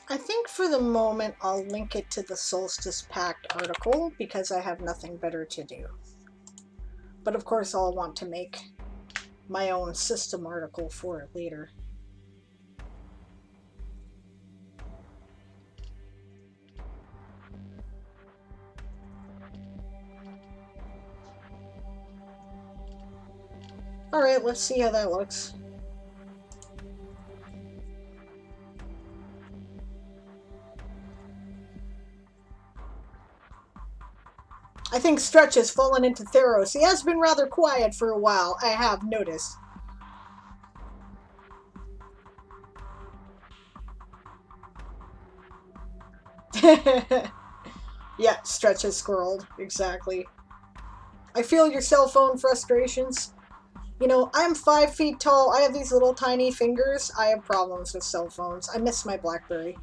I think for the moment I'll link it to the Solstice Pact article because I have nothing better to do. But of course I'll want to make my own system article for it later. Alright, let's see how that looks. I think Stretch has fallen into Theros. He has been rather quiet for a while, I have noticed. Yeah, Stretch has squirreled. Exactly. I feel your cell phone frustrations. You know, I'm 5 feet tall. I have these little tiny fingers. I have problems with cell phones. I miss my BlackBerry.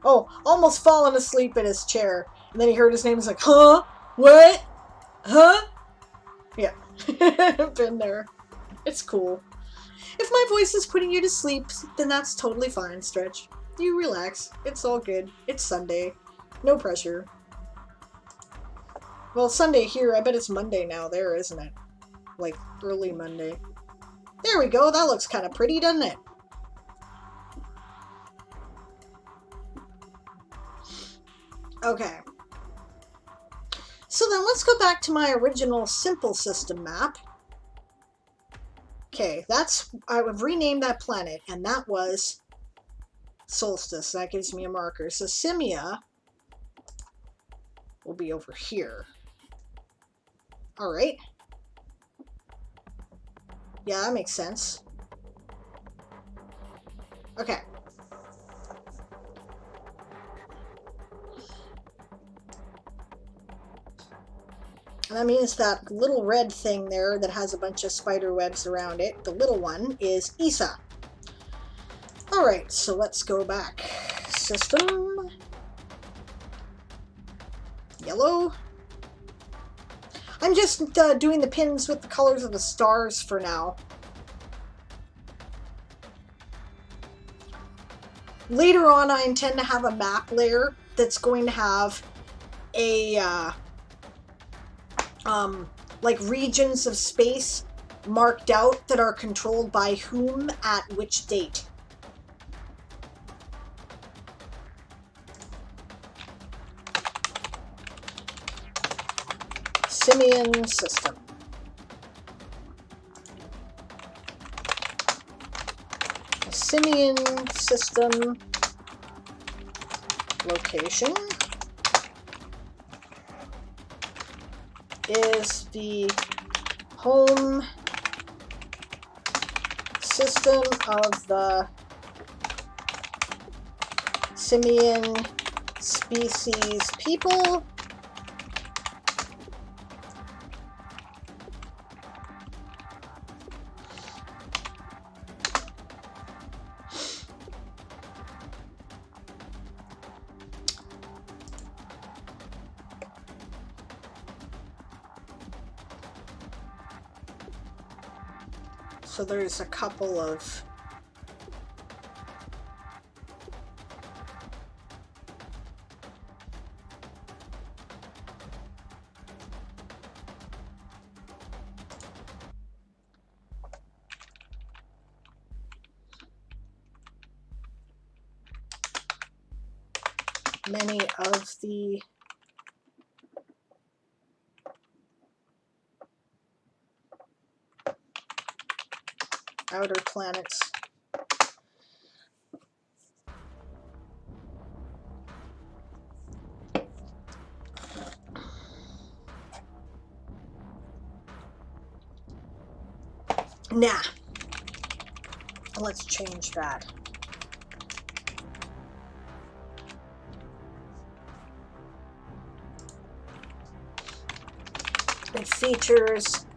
Oh, almost fallen asleep in his chair. And then he heard his name. He's like, huh? What? Huh? Yeah. Been there. It's cool. If my voice is putting you to sleep, then that's totally fine, Stretch. You relax. It's all good. It's Sunday. No pressure. Well, Sunday here. I bet it's Monday now there, isn't it? Like, early Monday. There we go. That looks kind of pretty, doesn't it? Okay. So then let's go back to my original simple system map. Okay, I would rename that planet, and that was Solstice. That gives me a marker. So Simia will be over here. Alright. Yeah, that makes sense. Okay. And that means that little red thing there that has a bunch of spider webs around it, the little one, is Isa. Alright, so let's go back. System. Yellow. I'm just doing the pins with the colors of the stars for now. Later on, I intend to have a map layer that's going to have a like regions of space marked out that are controlled by whom at which date. Simian system. A Simian system location is the home system of the simian species people So there's a couple of many of the outer planets. Nah, let's change that. It features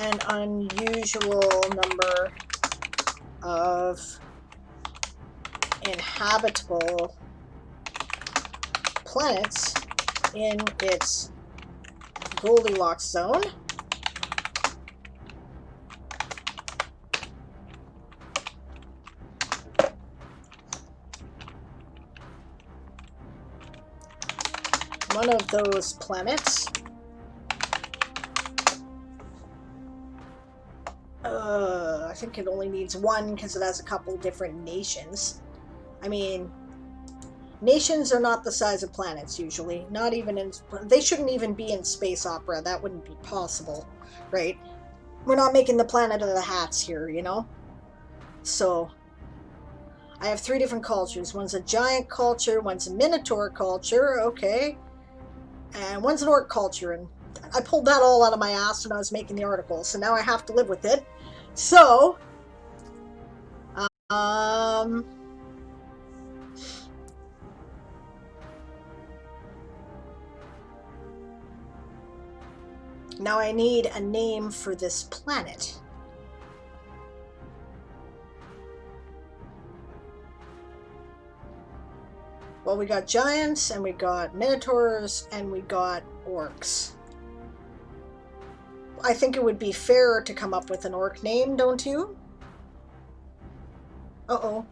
an unusual number of inhabitable planets in its Goldilocks zone. One of those planets I think it only needs one because it has a couple different nations. I mean, nations are not the size of planets usually. Not even in... They shouldn't even be in space opera. That wouldn't be possible, right? We're not making the planet of the hats here, you know? So, I have 3 different cultures. One's a giant culture, one's a minotaur culture, okay. And one's an orc culture, and I pulled that all out of my ass when I was making the article, so now I have to live with it. So, now I need a name for this planet. Well, we got giants, and we got minotaurs, and we got orcs. I think it would be fair to come up with an orc name, don't you? Uh-oh.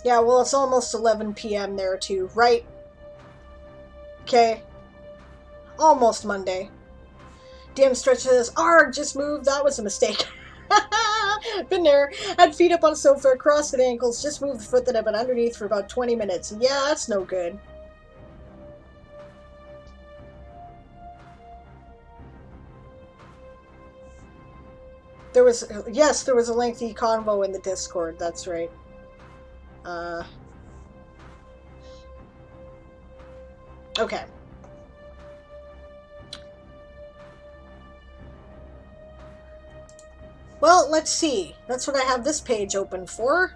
Yeah, well, it's almost 11 p.m. there, too, right? Okay. Almost Monday. Damn Stretch says, "Arg, just moved. That was a mistake." Been there. Had feet up on a sofa, crossed ankles, just moved the foot that I've been underneath for about 20 minutes. Yeah, that's no good. There was, yes, there was a lengthy convo in the Discord, that's right. Okay. Well, let's see. That's what I have this page open for.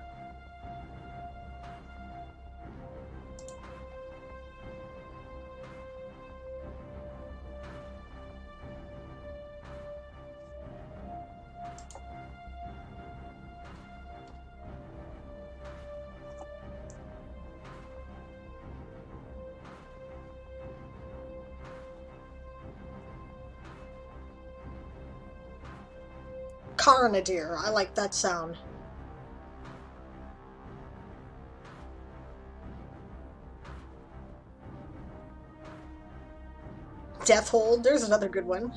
Carnadeer. I like that sound. Death Hold. There's another good one.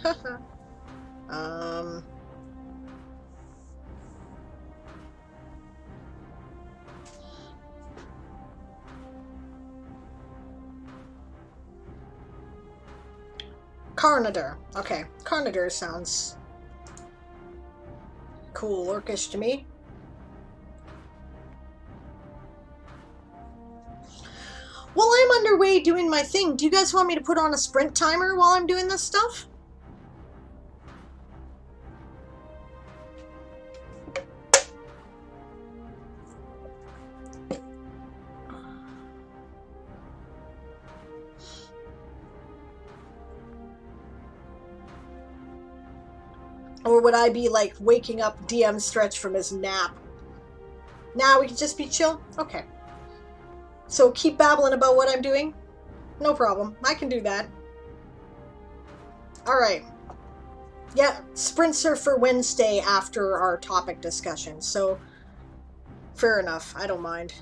Carnador. Okay, Carnador sounds cool, orcish to me. While I'm underway doing my thing, do you guys want me to put on a sprint timer while I'm doing this stuff? Or would I be like waking up DM Stretch from his nap? Nah, we can just be chill? Okay. So keep babbling about what I'm doing? No problem. I can do that. Alright. Yeah, sprints are for Wednesday after our topic discussion, so fair enough. I don't mind.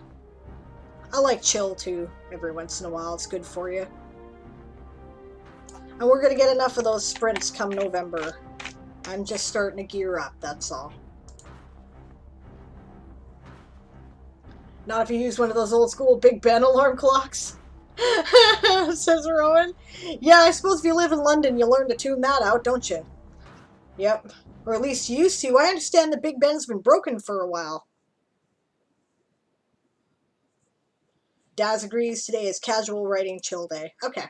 I like chill too, every once in a while. It's good for you. And we're going to get enough of those sprints come November. I'm just starting to gear up, that's all. Not if you use one of those old school Big Ben alarm clocks, says Rowan. Yeah, I suppose if you live in London, you learn to tune that out, don't you? Yep. Or at least you used to. I understand the Big Ben's been broken for a while. Daz agrees today is casual writing chill day. Okay.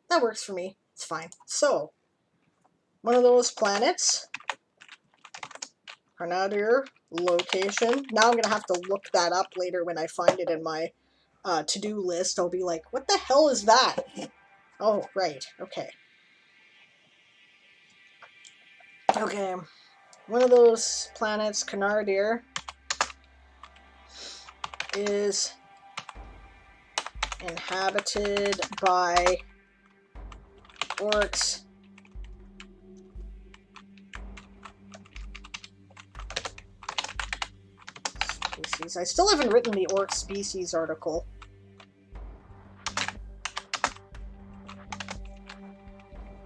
That works for me. It's fine. So, one of those planets. Another location. Now I'm going to have to look that up later when I find it in my to-do list. I'll be like, what the hell is that? Oh, right. Okay. Okay. One of those planets, Canardir, is inhabited by orcs species. I still haven't written the orc species article.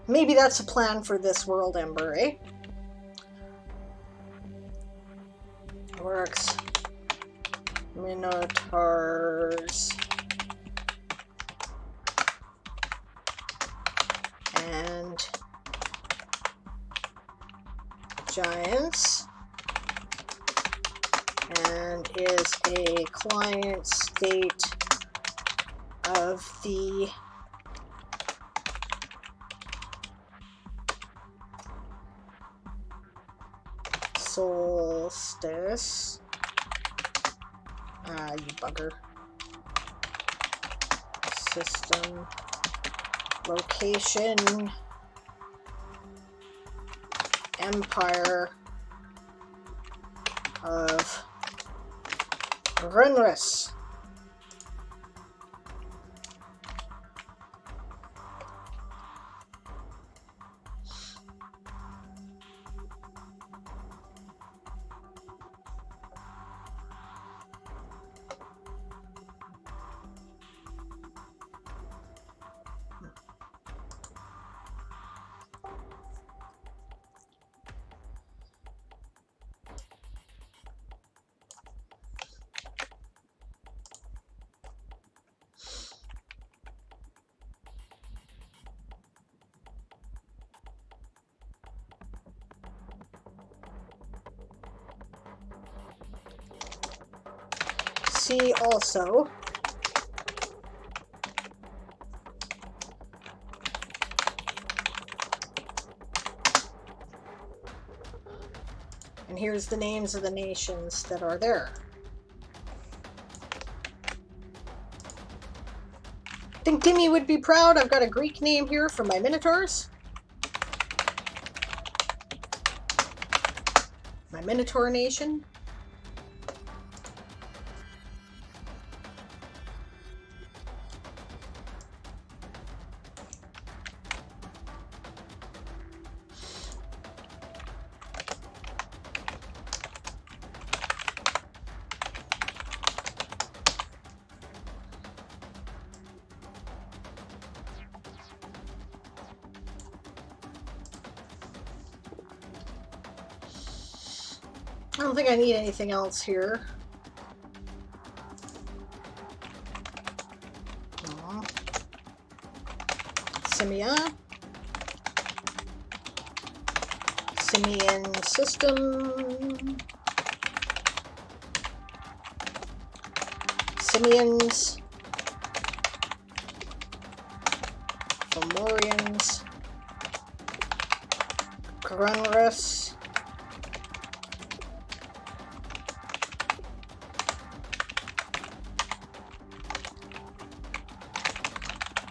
Maybe that's a plan for this world, Ember, eh? Orcs, minotaurs, and giants, and is a client state of the solstice. Ah, you bugger. System. Location. Empire of Renris. See also and here's the names of the nations that are there. Think Timmy would be proud. I've got a Greek name here for my Minotaurs. My Minotaur nation. I don't think I need anything else here. Aw. Simia. Simian system. Simians. Fomorians. Grunrus.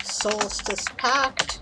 Solstice Pact.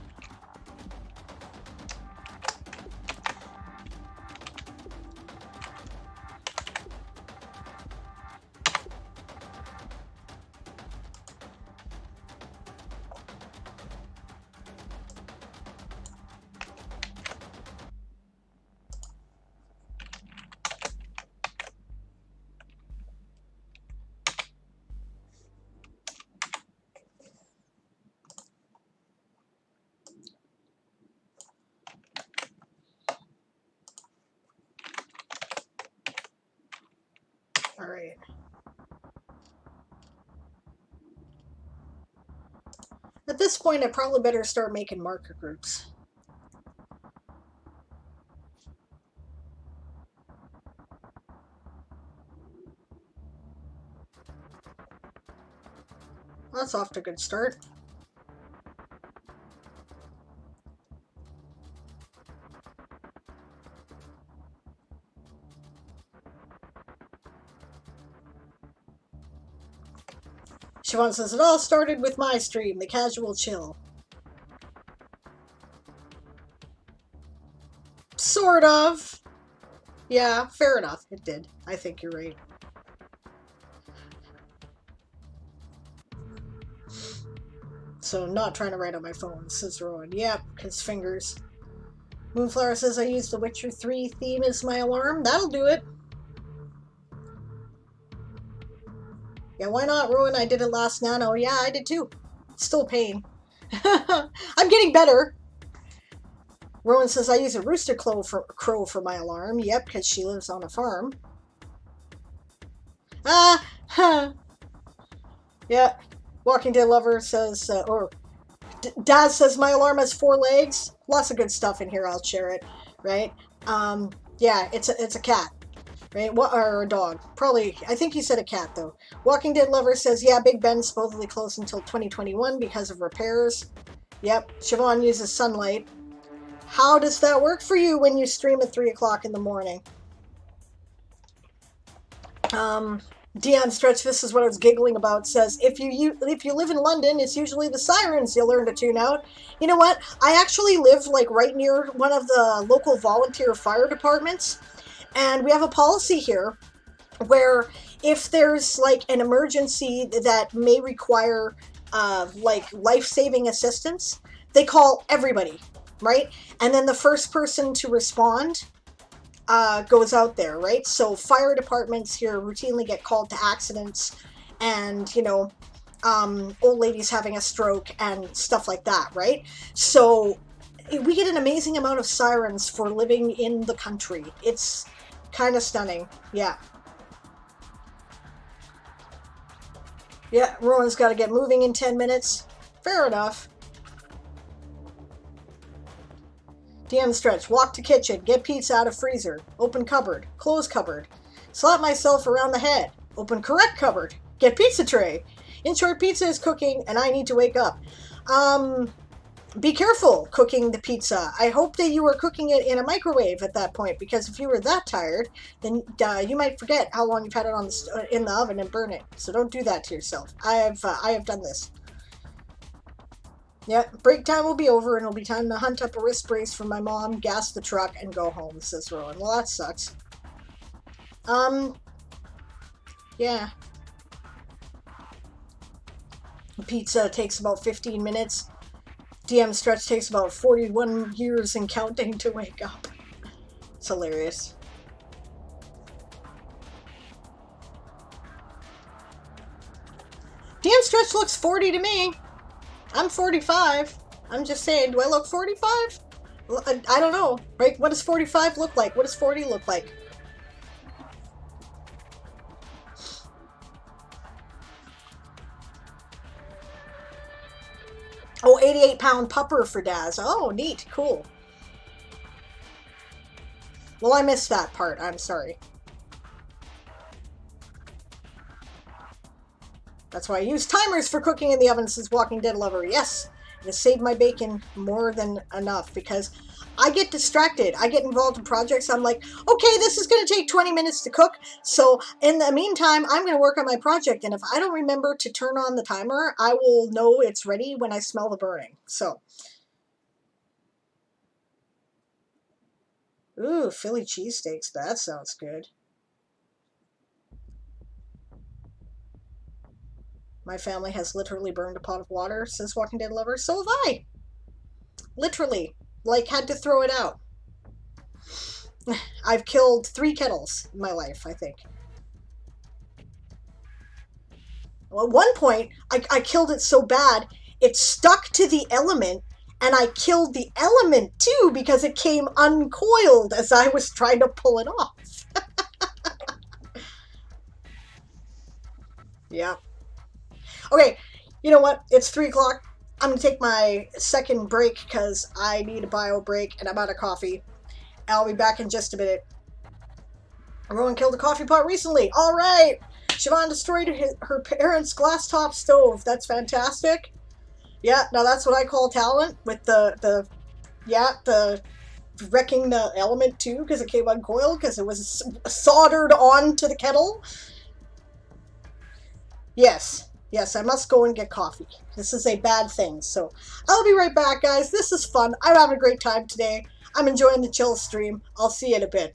All right. At this point, I probably better start making marker groups. That's off to a good start. Siobhan says, it all started with my stream, The Casual Chill. Sort of. Yeah, fair enough. It did. I think you're right. So not trying to write on my phone, says Rowan. Yep, his fingers. Moonflower says, I use the Witcher 3 theme as my alarm. That'll do it. Yeah, why not, Rowan? I did it last nano. Yeah, I did too. Still pain. I'm getting better. Rowan says, I use a rooster crow for my alarm. Yep, because she lives on a farm. Yeah. Walking Dead Lover says, Daz says, my alarm has 4 legs. Lots of good stuff in here. I'll share it, right? Yeah, it's a cat. Right? Or a dog. Probably, I think he said a cat, though. Walking Dead Lover says, yeah, Big Ben's supposedly closed until 2021 because of repairs. Yep. Siobhan uses sunlight. How does that work for you when you stream at 3 o'clock in the morning? Dion Stretch, this is what I was giggling about, says, if you live in London, it's usually the sirens you'll learn to tune out. You know what? I actually live, like, right near one of the local volunteer fire departments. And we have a policy here where if there's like an emergency that may require like life-saving assistance, they call everybody, right? And then the first person to respond goes out there, right? So fire departments here routinely get called to accidents and, you know, old ladies having a stroke and stuff like that, right? So we get an amazing amount of sirens for living in the country. It's kind of stunning. Yeah. Yeah, Rowan's got to get moving in 10 minutes. Fair enough. DM Stretch. Walk to kitchen. Get pizza out of freezer. Open cupboard. Close cupboard. Slap myself around the head. Open correct cupboard. Get pizza tray. In short, pizza is cooking and I need to wake up. Be careful cooking the pizza. I hope that you were cooking it in a microwave at that point, because if you were that tired, then you might forget how long you've had it in the oven and burn it. So don't do that to yourself. I have done this. Yeah, break time will be over and it'll be time to hunt up a wrist brace for my mom, gas the truck, and go home, says Rowan. Well, that sucks. Yeah. Pizza takes about 15 minutes. DM Stretch takes about 41 years and counting to wake up. It's hilarious. DM Stretch looks 40 to me. I'm 45. I'm just saying, do I look 45? I don't know. Right? What does 45 look like? What does 40 look like? Oh, 88-pound pupper for Daz. Oh, neat. Cool. Well, I missed that part. I'm sorry. That's why I use timers for cooking in the oven, says Walking Dead Lover. Yes, it has saved my bacon more than enough because I get distracted. I get involved in projects. I'm like, okay, this is going to take 20 minutes to cook. So in the meantime, I'm going to work on my project. And if I don't remember to turn on the timer, I will know it's ready when I smell the burning. So, ooh, Philly cheesesteaks. That sounds good. My family has literally burned a pot of water, says Walking Dead Lover. So have I. Literally. Like, had to throw it out. I've killed 3 kettles in my life, I think. Well, at one point, I killed it so bad, it stuck to the element, and I killed the element too because it came uncoiled as I was trying to pull it off. Yeah. Okay, you know what? It's 3 o'clock. I'm going to take my second break because I need a bio break and I'm out of coffee. I'll be back in just a minute. Rowan killed a coffee pot recently. All right. Siobhan destroyed her parents' glass top stove. That's fantastic. Yeah, now that's what I call talent with the wrecking the element too because it came uncoiled because it was soldered onto the kettle. Yes, yes, I must go and get coffee. This is a bad thing. So I'll be right back, guys. This is fun. I'm having a great time today. I'm enjoying the chill stream. I'll see you in a bit.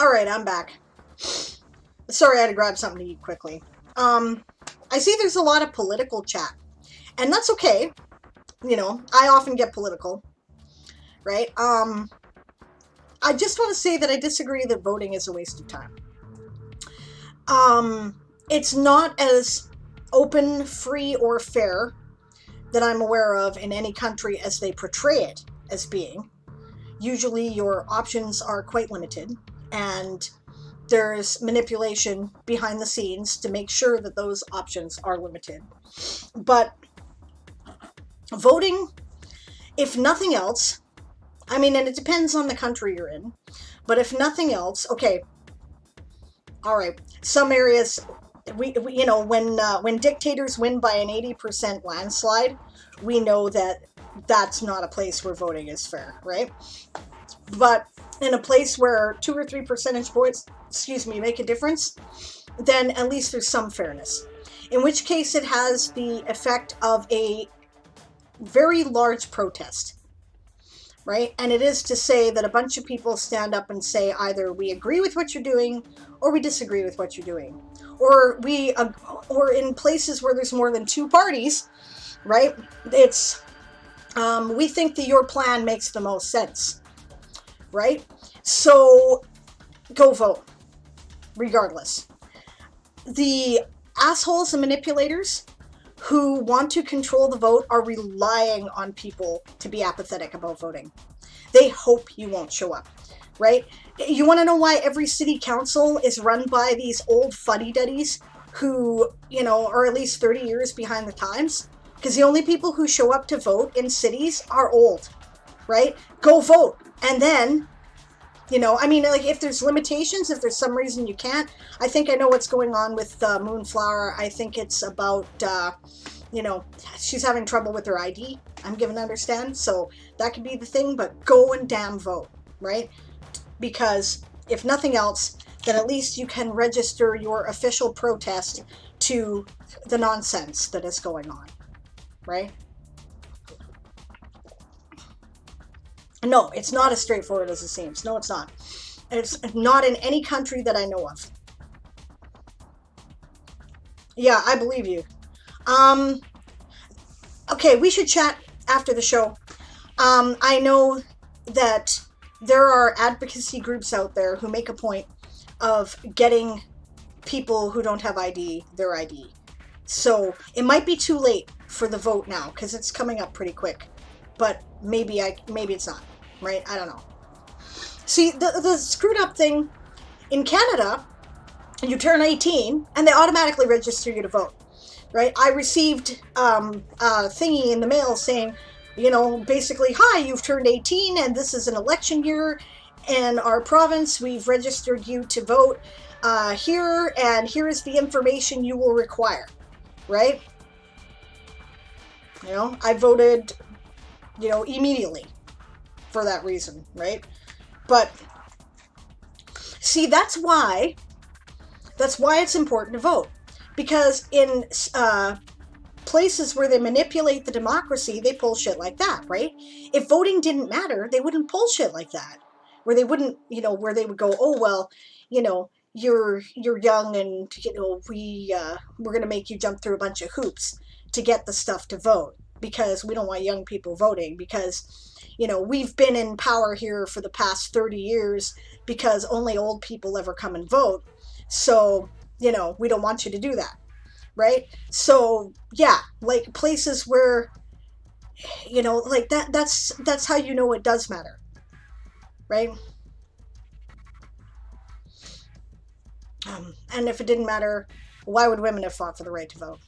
Alright, I'm back. Sorry, I had to grab something to eat quickly. I see there's a lot of political chat. And that's okay. You know, I often get political. Right? I just want to say that I disagree that voting is a waste of time. It's not as open, free, or fair that I'm aware of in any country as they portray it as being. Usually your options are quite limited, and there's manipulation behind the scenes to make sure that those options are limited. But voting, if nothing else, I mean, and it depends on the country you're in, but if nothing else, okay, all right, some areas, we you know, when dictators win by an 80% landslide, we know that that's not a place where voting is fair, right? But in a place where 2 or 3 percentage points, make a difference, then at least there's some fairness. In which case it has the effect of a very large protest, right? And it is to say that a bunch of people stand up and say either we agree with what you're doing or we disagree with what you're doing. Or or in places where there's more than 2 parties, right? It's, we think that your plan makes the most sense, right? So go vote, regardless. The assholes and manipulators who want to control the vote are relying on people to be apathetic about voting. They hope you won't show up, right? You want to know why every city council is run by these old fuddy-duddies who, you know, are at least 30 years behind the times? Because the only people who show up to vote in cities are old, right? Go vote. And then, you know, I mean, like, if there's limitations, if there's some reason you can't, I think I know what's going on with Moonflower. I think it's about, you know, she's having trouble with her ID, I'm given to understand. So that could be the thing, but go and damn vote, right? Because if nothing else, then at least you can register your official protest to the nonsense that is going on, right? No, it's not as straightforward as it seems. No, it's not. It's not in any country that I know of. Yeah, I believe you. Okay, we should chat after the show. I know that there are advocacy groups out there who make a point of getting people who don't have ID their ID. So it might be too late for the vote now because it's coming up pretty quick. But maybe it's not, right? I don't know. See, the screwed up thing in Canada, you turn 18 and they automatically register you to vote, right? I received a thingy in the mail saying, you know, basically, hi, you've turned 18 and this is an election year in our province. We've registered you to vote here, and here is the information you will require, right? You know, I voted, you know, immediately for that reason, right? But see, that's why it's important to vote, because in places where they manipulate the democracy, they pull shit like that, right? If voting didn't matter, they wouldn't pull shit like that, where they wouldn't, you know, where they would go, oh well, you know, you're young and, you know, we're going to make you jump through a bunch of hoops to get the stuff to vote because we don't want young people voting because, you know, we've been in power here for the past 30 years because only old people ever come and vote. So, you know, we don't want you to do that, right? So, yeah, like places where, you know, like that's how you know it does matter, right? And if it didn't matter, why would women have fought for the right to vote,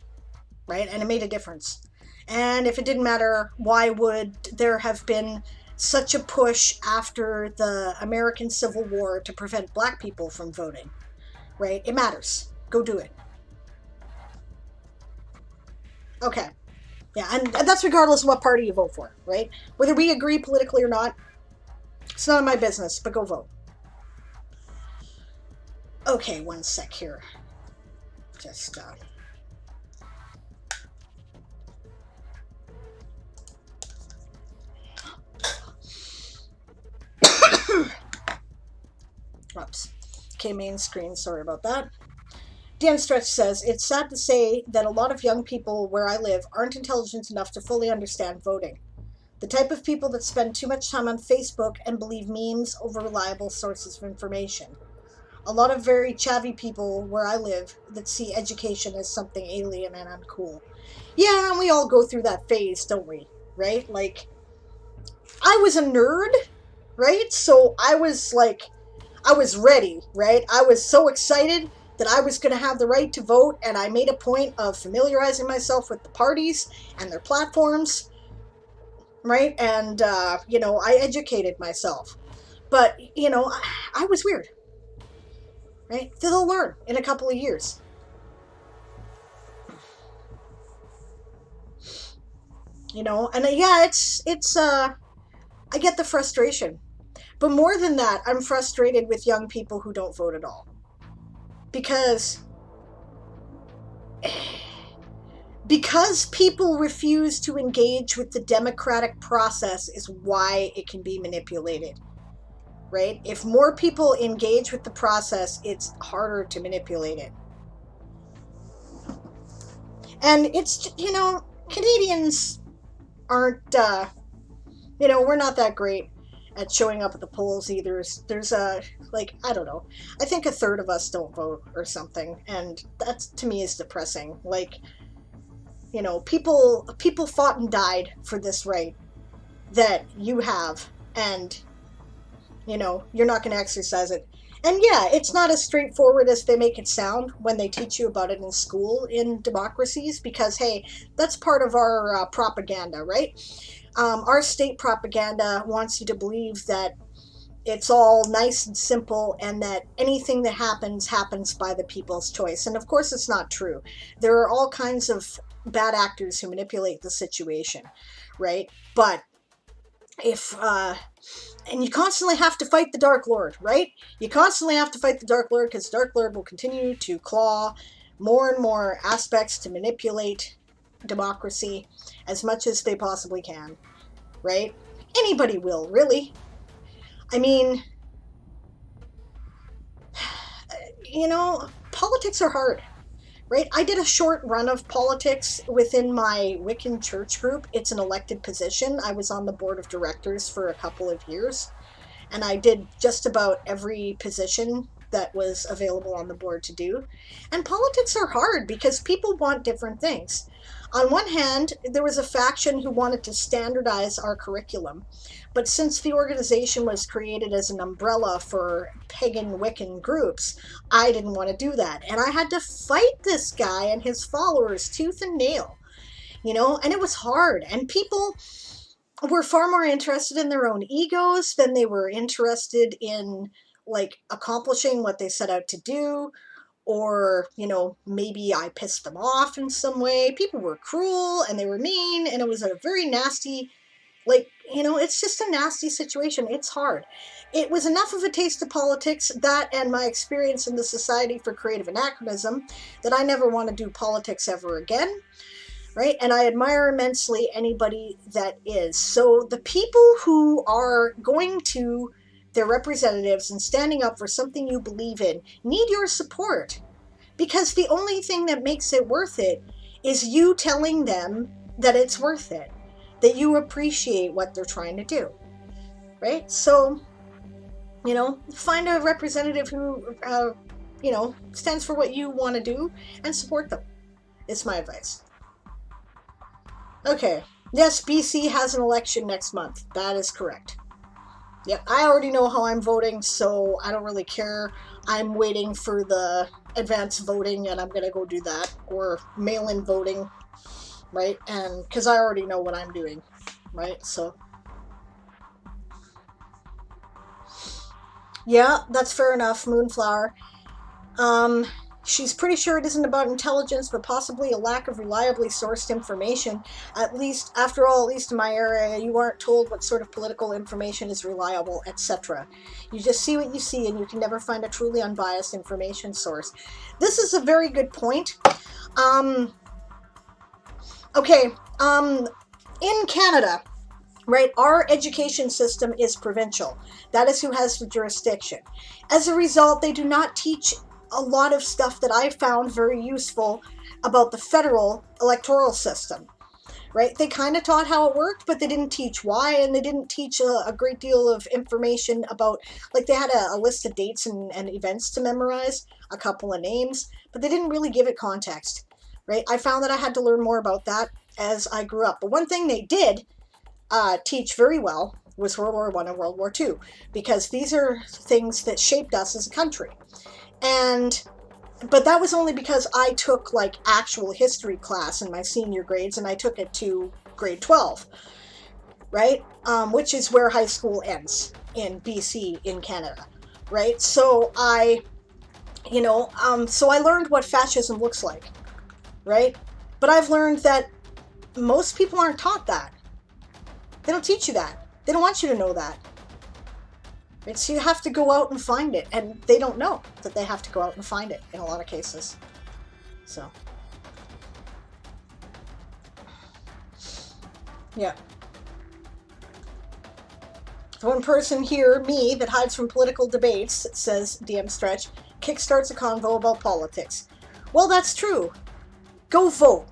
right? And it made a difference. And if it didn't matter, why would there have been such a push after the American Civil War to prevent black people from voting, right? It matters. Go do it. Okay. Yeah, and that's regardless of what party you vote for, right? Whether we agree politically or not, it's none of my business, but go vote. Okay, one sec here. Just, Oops. Okay, main screen, sorry about that. Dan Stretch says, it's sad to say that a lot of young people where I live aren't intelligent enough to fully understand voting. The type of people that spend too much time on Facebook and believe memes over reliable sources of information. A lot of very chavvy people where I live that see education as something alien and uncool. Yeah, and we all go through that phase, don't we? Right? Like, I was a nerd, right? So I was like, I was ready, right? I was so excited that I was going to have the right to vote, and I made a point of familiarizing myself with the parties and their platforms, right? And, I educated myself. But, I was weird, right? They'll learn in a couple of years. And yeah, I get the frustration. But more than that, I'm frustrated with young people who don't vote at all. Because people refuse to engage with the democratic process is why it can be manipulated, right? If more people engage with the process, it's harder to manipulate it. And it's, Canadians aren't, we're not that great at showing up at the polls either. There's I don't know. I think a third of us don't vote or something. And that to me is depressing. Like, people fought and died for this right that you have, and you're not going to exercise it. And yeah, it's not as straightforward as they make it sound when they teach you about it in school in democracies, because hey, that's part of our propaganda, right? Our state propaganda wants you to believe that it's all nice and simple and that anything that happens by the people's choice. And of course, it's not true. There are all kinds of bad actors who manipulate the situation, right? But if and you constantly have to fight the Dark Lord, right? You constantly have to fight the Dark Lord because Dark Lord will continue to claw more and more aspects to manipulate democracy as much as they possibly can, right? Anybody will, really. I mean, politics are hard, right? I did a short run of politics within my Wiccan church group. It's an elected position. I was on the board of directors for a couple of years, and I did just about every position that was available on the board to do. And politics are hard because people want different things. On one hand, there was a faction who wanted to standardize our curriculum, but since the organization was created as an umbrella for pagan Wiccan groups, I didn't want to do that. And I had to fight this guy and his followers tooth and nail, and it was hard. And people were far more interested in their own egos than they were interested in, like, accomplishing what they set out to do. Or, maybe I pissed them off in some way. People were cruel and they were mean, and it was a very nasty, it's just a nasty situation. It's hard. It was enough of a taste of politics, that and my experience in the Society for Creative Anachronism, that I never want to do politics ever again, right? And I admire immensely anybody that is. So the people who are going to their representatives and standing up for something you believe in need your support, because the only thing that makes it worth it is you telling them that it's worth it, that you appreciate what they're trying to do, right? So, find a representative who, stands for what you want to do and support them. It's my advice. Okay. Yes, BC has an election next month. That is correct. Yep, I already know how I'm voting, so I don't really care. I'm waiting for the advance voting, and I'm going to go do that, or mail-in voting, right? And because I already know what I'm doing, right? So, yeah, that's fair enough, Moonflower. She's pretty sure it isn't about intelligence, but possibly a lack of reliably sourced information. At least in my area, you aren't told what sort of political information is reliable, etc. You just see what you see, and you can never find a truly unbiased information source. This is a very good point. Okay, in Canada, right? Our education system is provincial. That is who has the jurisdiction. As a result, they do not teach a lot of stuff that I found very useful about the federal electoral system, right? They kind of taught how it worked, but they didn't teach why, and they didn't teach a great deal of information about, like they had a list of dates and events to memorize, a couple of names, but they didn't really give it context, right? I found that I had to learn more about that as I grew up. But one thing they did teach very well was World War I and World War II, because these are things that shaped us as a country. But that was only because I took like actual history class in my senior grades, and I took it to grade 12, right? Which is where high school ends in BC in Canada, right? So so I learned what fascism looks like, right? But I've learned that most people aren't taught that. They don't teach you that. They don't want you to know that. Right? So you have to go out and find it, and they don't know that they have to go out and find it in a lot of cases. So, yeah. One person here, me, that hides from political debates, says DM Stretch, kickstarts a convo about politics. Well, that's true. Go vote,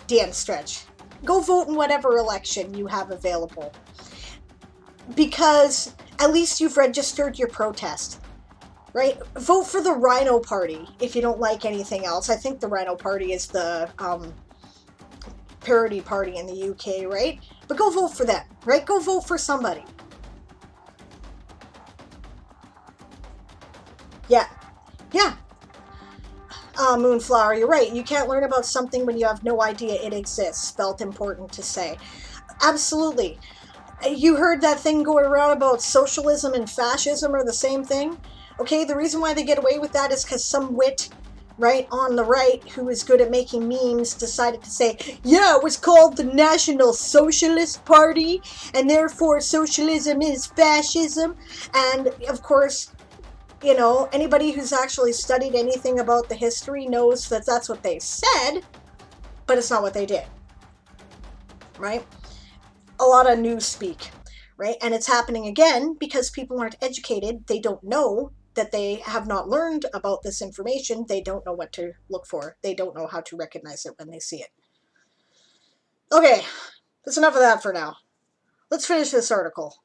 DM Stretch. Go vote in whatever election you have available. Because at least you've registered your protest, right? Vote for the Rhino Party if you don't like anything else. I think the Rhino Party is the parody party in the UK, right? But go vote for them, right? Go vote for somebody. Yeah. Yeah. Moonflower, you're right. You can't learn about something when you have no idea it exists. Felt important to say. Absolutely. You heard that thing going around about socialism and fascism are the same thing? Okay, the reason why they get away with that is because some wit, right, on the right, who is good at making memes, decided to say, yeah, it was called the National Socialist Party, and therefore socialism is fascism. And, of course, you know, anybody who's actually studied anything about the history knows that that's what they said, but it's not what they did, right? A lot of news speak, right? And it's happening again because people aren't educated. They don't know that they have not learned about this information. They don't know what to look for. They don't know how to recognize it when they see it. Okay, that's enough of that for now. Let's finish this article.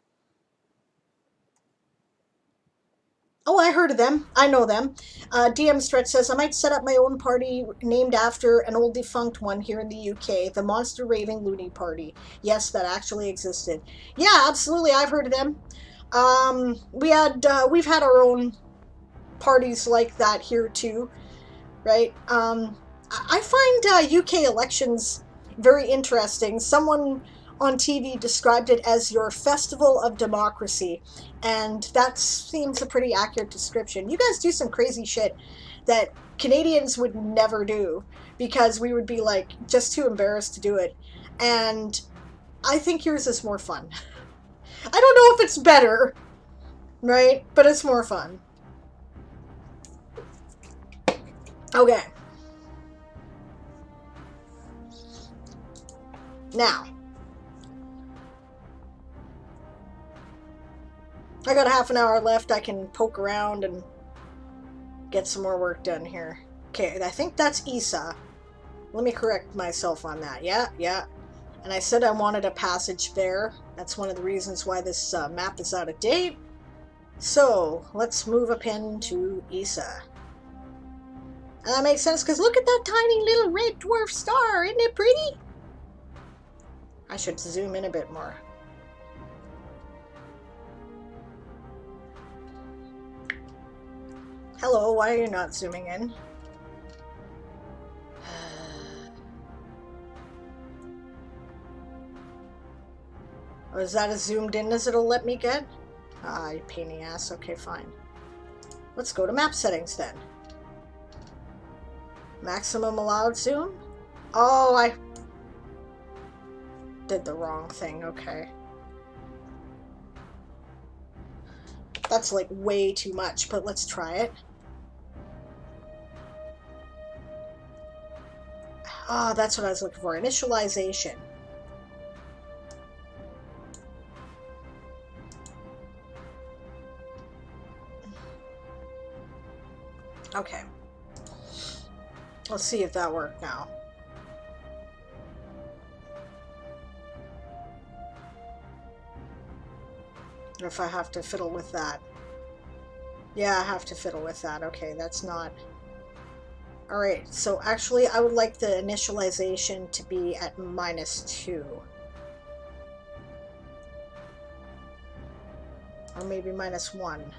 Oh, I heard of them. I know them. DM Stretch says, I might set up my own party named after an old defunct one here in the UK, the Monster Raving Loony Party. Yes, that actually existed. Yeah, absolutely. I've heard of them. We've had our own parties like that here too, right? I find UK elections very interesting. Someone on TV described it as your festival of democracy, and that seems a pretty accurate description. You guys do some crazy shit that Canadians would never do because we would be like just too embarrassed to do it, and I think yours is more fun. I don't know if it's better, right? But it's more fun. Okay. Now, I got half an hour left. I can poke around and get some more work done here. Okay, I think that's Isa. Let me correct myself on that. Yeah. And I said I wanted a passage there. That's one of the reasons why this map is out of date. So, let's move a pin to Isa. And that makes sense, because look at that tiny little red dwarf star. Isn't it pretty? I should zoom in a bit more. Hello, why are you not zooming in? Oh, is that as zoomed in as it'll let me get? Ah, you pain in the ass. Okay, fine. Let's go to map settings then. Maximum allowed zoom? Oh, I did the wrong thing. Okay. That's like way too much, but let's try it. Ah, that's what I was looking for. Initialization. Okay. Let's see if that worked now. Or if I have to fiddle with that. Yeah, I have to fiddle with that. Okay, that's not... Alright, so actually I would like the initialization to be at -2. Or maybe -1.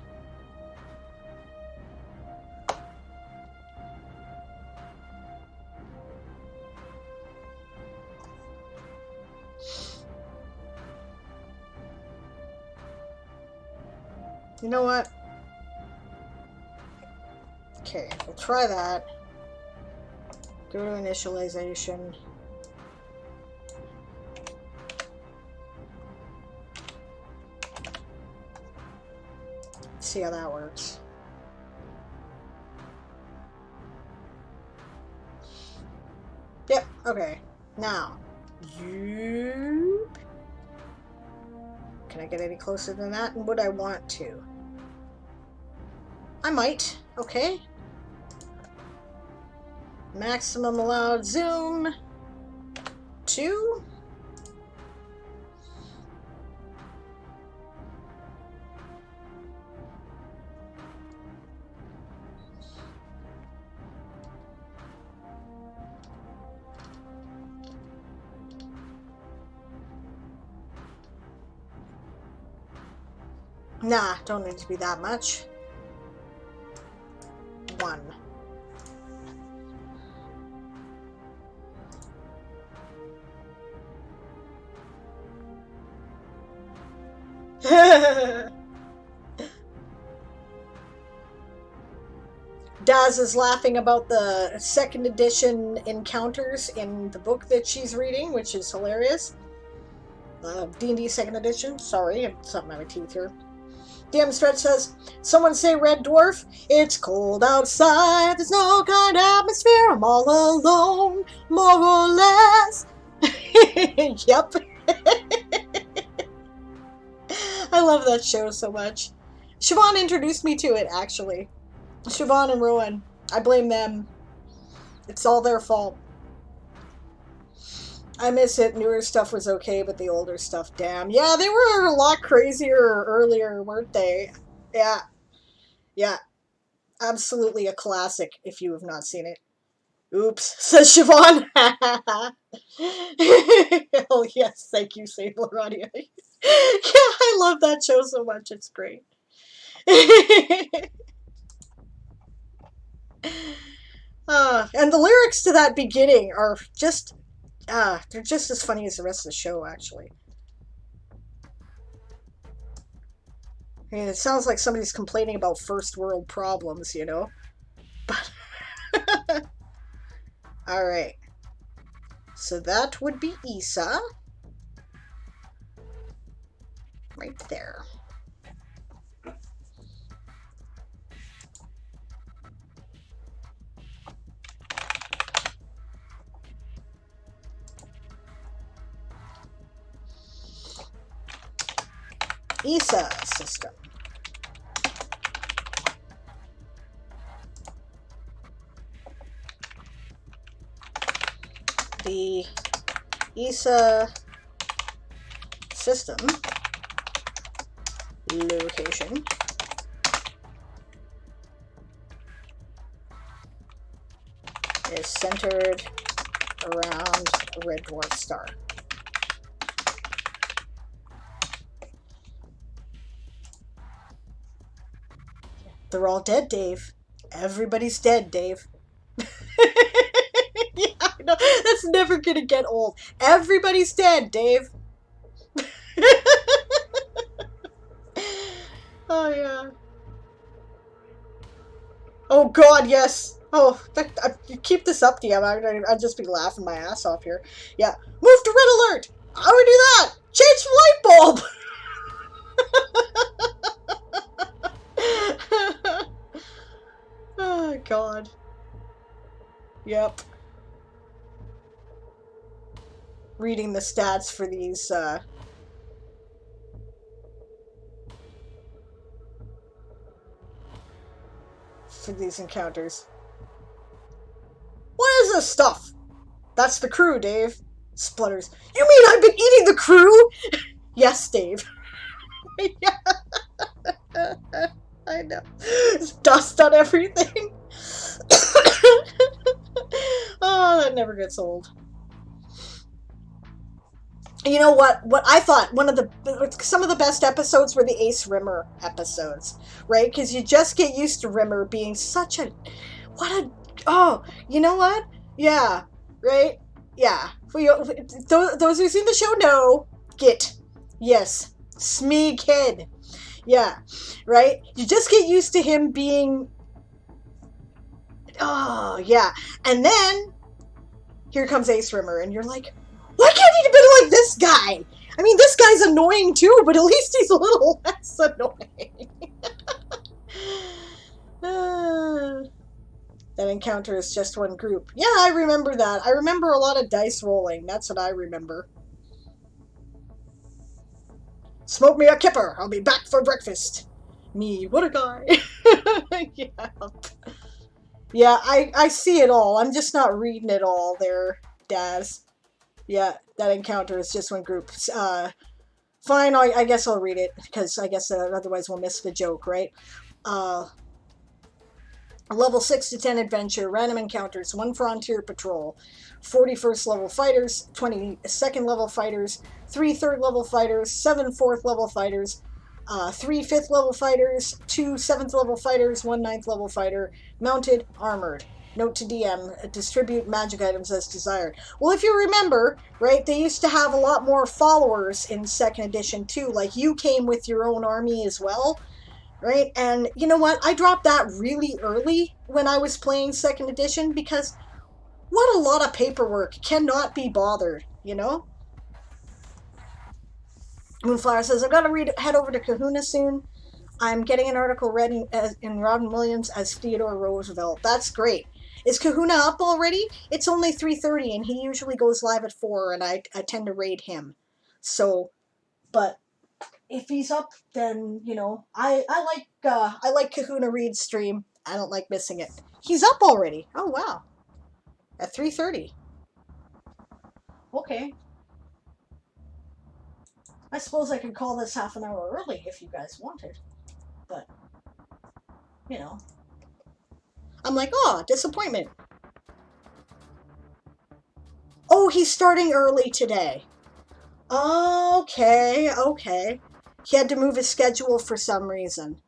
You know what? Okay, we'll try that. Go to initialization. See how that works. Yep, okay. Now, can I get any closer than that? And would I want to? I might. Okay. Maximum allowed zoom. 2. Nah, don't need to be that much. 1. Daz is laughing about the 2nd edition encounters in the book that she's reading, which is hilarious. D&D 2nd edition. Sorry, I have something on my teeth here. DM Stretch says, someone say Red Dwarf. It's cold outside. There's no kind of atmosphere. I'm all alone, more or less. Yep. I love that show so much. Siobhan introduced me to it, actually. Siobhan and Rowan. I blame them. It's all their fault. I miss it. Newer stuff was okay, but the older stuff, damn. Yeah, they were a lot crazier earlier, weren't they? Yeah. Yeah. Absolutely a classic if you have not seen it. Oops, says Siobhan. Hell yes, thank you, Sable Radio. Yeah, I love that show so much. It's great. And the lyrics to that beginning are just, they're just as funny as the rest of the show, actually. I mean, it sounds like somebody's complaining about first world problems, you know? But alright. So that would be Isa. Right there. Isa system. The Isa system location is centered around a red dwarf star. They're all dead, Dave. Everybody's dead, Dave. Yeah, I know. That's never gonna get old. Everybody's dead, Dave. Oh, yeah. Oh, God, yes. Oh, keep this up, DM. I'd just be laughing my ass off here. Yeah. Move to red alert. How do we do that? Change the light bulb. Oh, God. Yep. Reading the stats for these, for these encounters. What is this stuff? That's the crew, Dave. Splutters. You mean I've been eating the crew? Yes, Dave. Yeah. I know. There's dust on everything. Oh, that never gets old. You know what? What I thought some of the best episodes were the Ace Rimmer episodes, right? Because you just get used to Rimmer being such a oh, you know what? Yeah, right? Yeah. Those who've seen the show know. Yes. Smee kid. Yeah, right? You just get used to him being... Oh, yeah. And then, here comes Ace Rimmer, and you're like, why can't he be like this guy? I mean, this guy's annoying too, but at least he's a little less annoying. That encounter is just one group. Yeah, I remember that. I remember a lot of dice rolling. That's what I remember. Smoke me a kipper. I'll be back for breakfast. Me, what a guy. Yeah. Yeah, I see it all. I'm just not reading it all there, Daz. Yeah, that encounter is just one group. Fine, I guess I'll read it, because I guess otherwise we'll miss the joke, right? Level 6 to 10 adventure, random encounters, 1 frontier patrol, 41st level fighters, 22nd level fighters, 3 3rd level fighters, 7 4th level fighters, 3 5th level fighters, 2 7th level fighters, 1 9th level fighter, mounted, armored. Note to DM, distribute magic items as desired. Well, if you remember, right, they used to have a lot more followers in 2nd edition too. Like, you came with your own army as well. Right? And you know what? I dropped that really early when I was playing 2nd edition because what a lot of paperwork. Cannot be bothered, you know? Moonflower says, I've got to head over to Kahuna soon. I'm getting an article read in Robin Williams as Theodore Roosevelt. That's great. Is Kahuna up already? It's only 3:30 and he usually goes live at 4 and I tend to raid him. So, but... if he's up, then, you know, I like Kahuna Reed's stream. I don't like missing it. He's up already. Oh, wow. At 3:30. Okay. I suppose I could call this half an hour early if you guys wanted. But, you know. I'm like, oh, disappointment. Oh, he's starting early today. Okay, okay. He had to move his schedule for some reason.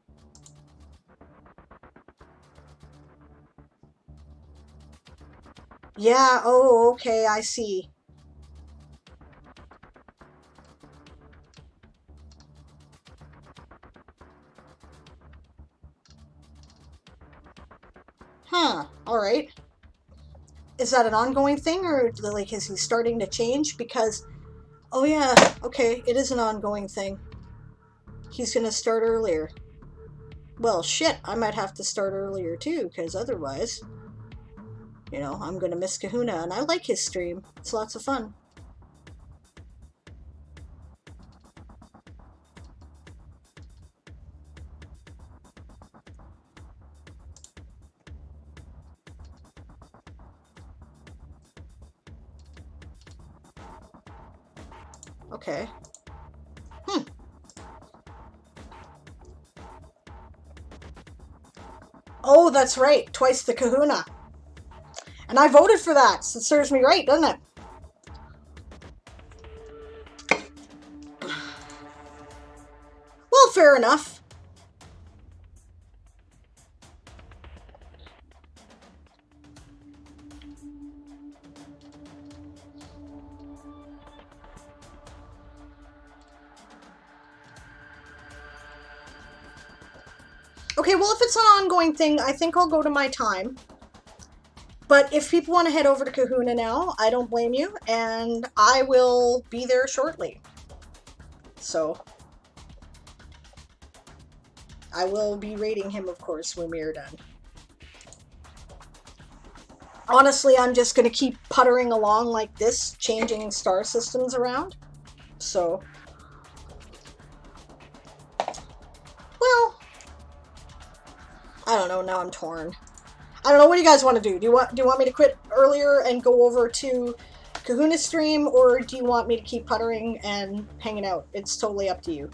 Yeah, oh, okay, I see. Huh, alright. Is that an ongoing thing, or like is he starting to change? Because, oh yeah, okay, it is an ongoing thing. He's gonna start earlier. Well, shit, I might have to start earlier too, because otherwise, you know, I'm gonna miss Kahuna, and I like his stream. It's lots of fun. Okay. Oh, that's right. Twice the Kahuna. And I voted for that, so it serves me right, doesn't it? Well, fair enough. Okay, well, if it's an ongoing thing, I think I'll go to my time. But if people want to head over to Kahuna now, I don't blame you, and I will be there shortly. So, I will be raiding him, of course, when we are done. Honestly, I'm just going to keep puttering along like this, changing star systems around. So, well, I don't know, now I'm torn. I don't know, what do you guys want to do? Do you want me to quit earlier and go over to Kahuna's stream, or do you want me to keep puttering and hanging out? It's totally up to you.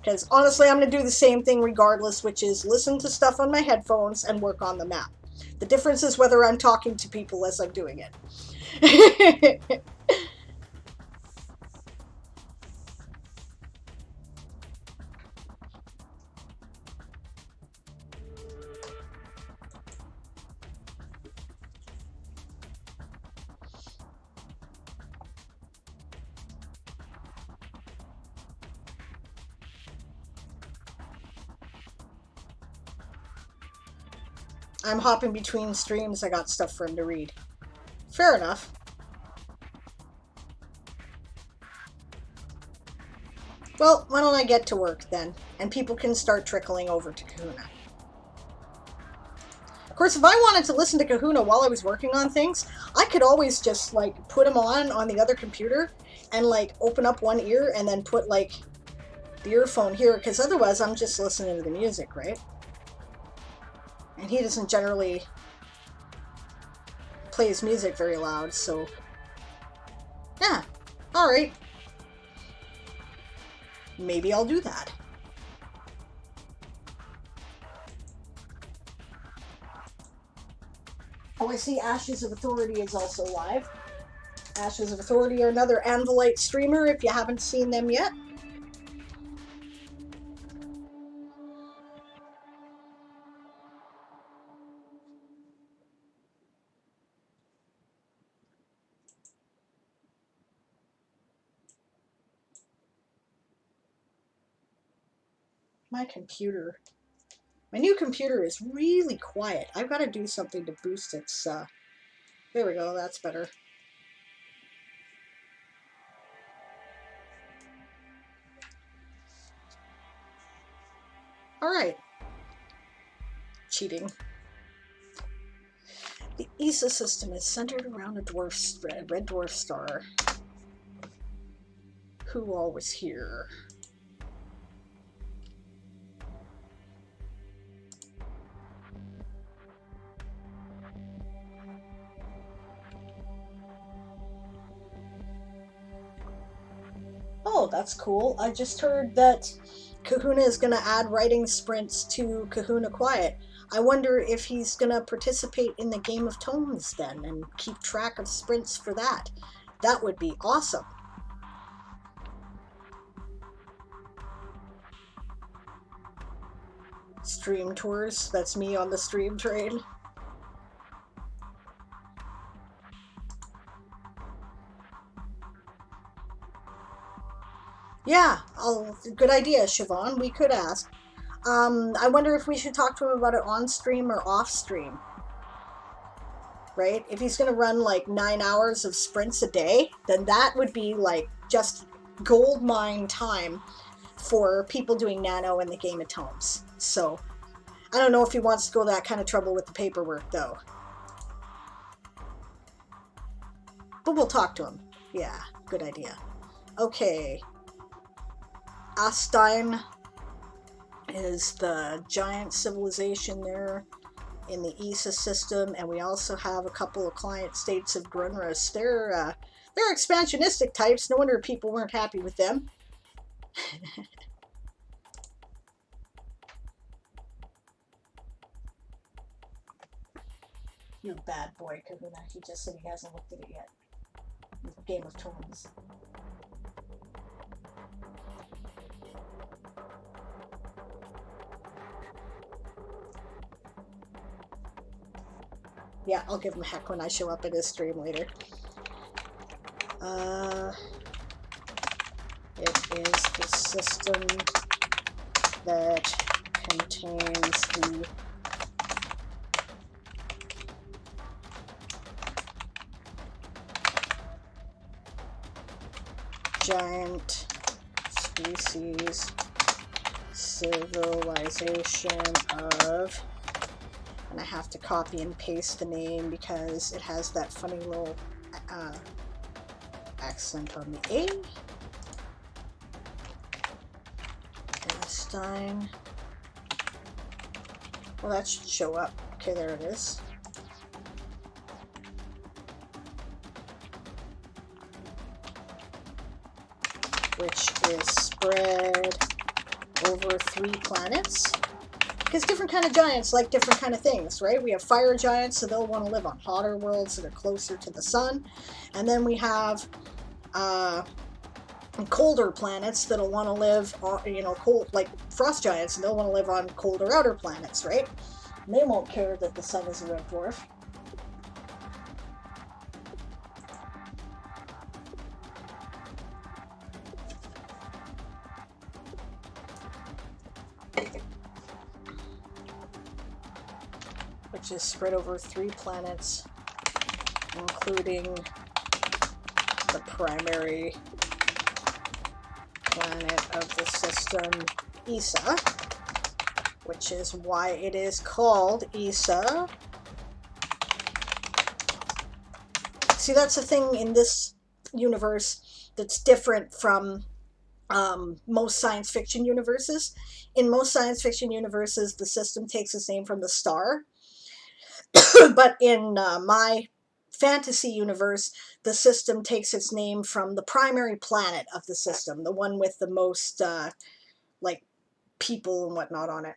Because honestly, I'm going to do the same thing regardless, which is listen to stuff on my headphones and work on the map. The difference is whether I'm talking to people as I'm doing it. I'm hopping between streams. I got stuff for him to read. Fair enough. Well, why don't I get to work then? And people can start trickling over to Kahuna. Of course, if I wanted to listen to Kahuna while I was working on things, I could always just, like, put him on the other computer and, like, open up one ear and then put, like, the earphone here, because otherwise I'm just listening to the music, right? And he doesn't generally play his music very loud, so... Yeah, alright. Maybe I'll do that. Oh, I see Ashes of Authority is also live. Ashes of Authority are another Anvilite streamer if you haven't seen them yet. My new computer is really quiet. I've got to do something to boost its, there we go, that's better. Alright. Cheating. The ESA system is centered around a red dwarf star. Who all was here? Oh, that's cool. I just heard that Kahuna is going to add writing sprints to Kahuna Quiet. I wonder if he's going to participate in the Game of Tomes then and keep track of sprints for that. That would be awesome. Stream tours. That's me on the stream train. Yeah, good idea, Siobhan. We could ask. I wonder if we should talk to him about it on stream or off stream. Right? If he's going to run like 9 hours of sprints a day, then that would be like just gold mine time for people doing nano in the Game of Tomes. So, I don't know if he wants to go that kind of trouble with the paperwork, though. But we'll talk to him. Yeah, good idea. Okay. Astein is the giant civilization there in the ESA system, and we also have a couple of client states of Grunrus. They're expansionistic types. No wonder people weren't happy with them. You bad boy, Kahuna. He just said he hasn't looked at it yet. Game of Tomes. Yeah, I'll give him a heck when I show up at his stream later. It is the system that contains the giant species civilization of, and I have to copy and paste the name because it has that funny little accent on the A. Einstein Well, that should show up. Okay, there it is. Which is spread over 3 planets. Because different kind of giants like different kind of things, right? We have fire giants, so they'll want to live on hotter worlds that are closer to the sun. And then we have colder planets that'll want to live on, you know, cold, like frost giants, and they'll want to live on colder outer planets, right? And they won't care that the sun is a red dwarf. Which is spread over 3 planets, including the primary planet of the system, Issa, which is why it is called Issa. See, that's the thing in this universe that's different from most science fiction universes. In most science fiction universes, the system takes its name from the star. But in my fantasy universe, the system takes its name from the primary planet of the system, the one with the most, like, people and whatnot on it.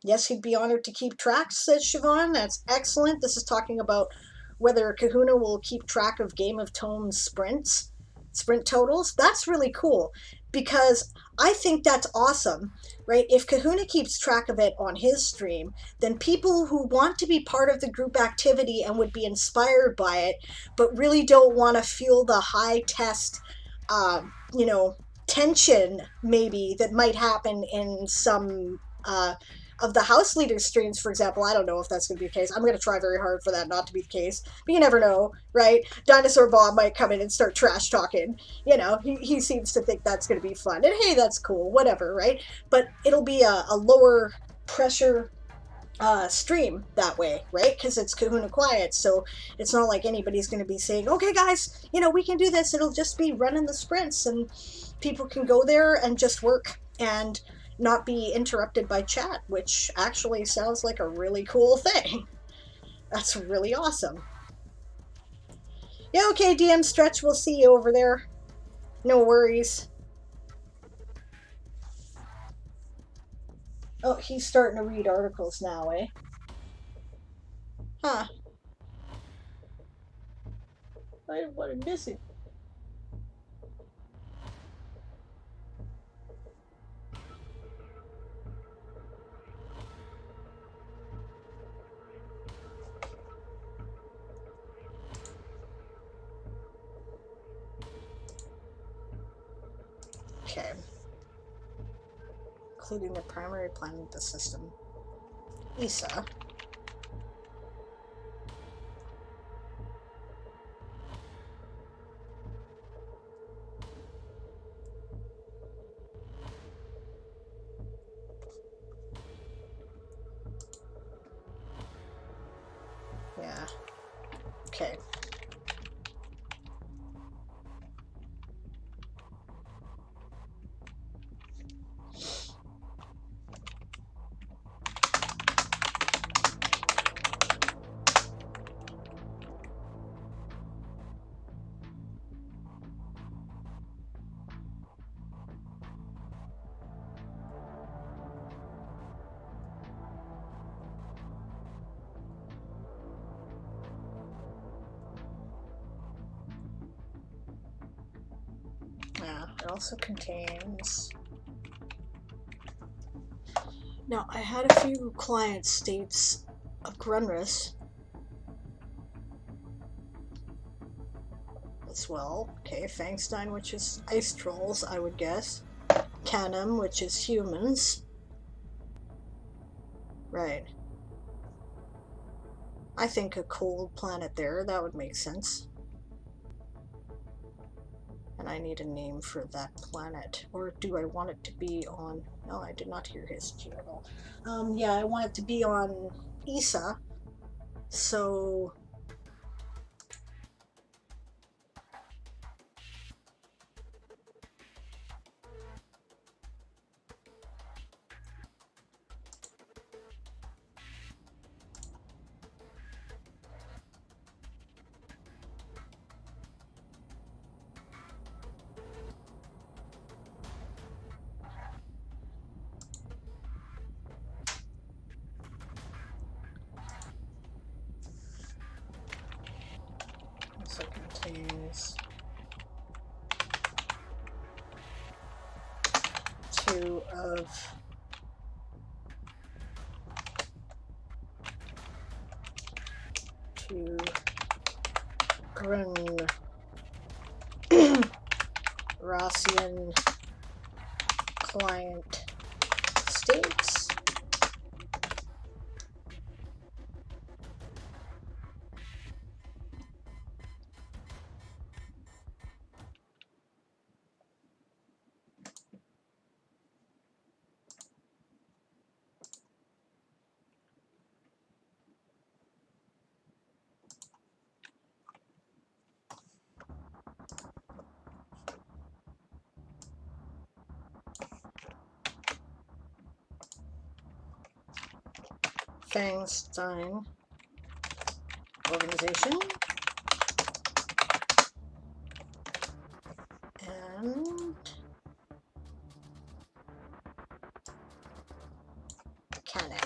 Yes, he'd be honored to keep track, says Siobhan. That's excellent. This is talking about whether Kahuna will keep track of Game of Thrones sprint totals. That's really cool, because I think that's awesome, right? If Kahuna keeps track of it on his stream, then people who want to be part of the group activity and would be inspired by it, but really don't want to feel the high test, you know, tension maybe that might happen in some of the house leaders streams, for example. I don't know if that's going to be the case. I'm going to try very hard for that not to be the case, but you never know, right? Dinosaur Bob might come in and start trash talking. You know, he seems to think that's going to be fun, and hey, that's cool, whatever, right? But it'll be a lower pressure stream that way, right? Because it's Kahuna quiet, so it's not like anybody's going to be saying, okay guys, you know, we can do this. It'll just be running the sprints, and people can go there and just work and not be interrupted by chat, which actually sounds like a really cool thing. That's really awesome. Yeah, okay, DM Stretch, we'll see you over there. No worries. Oh, he's starting to read articles now, eh? Huh. What am I missing? Okay. Including the primary planet of the system, Issa. Yeah. Okay. Yeah, it also contains... Now, I had a few client states of Grunrus as well. Okay, Fangstein, which is ice trolls, I would guess. Canum, which is humans. Right. I think a cold planet there, that would make sense. And I need a name for that planet. Or do I want it to be on... No, I did not hear his at all. Yeah, I want it to be on Issa. So... is 2 of two Rossian client states. Fangstein organization and Canon.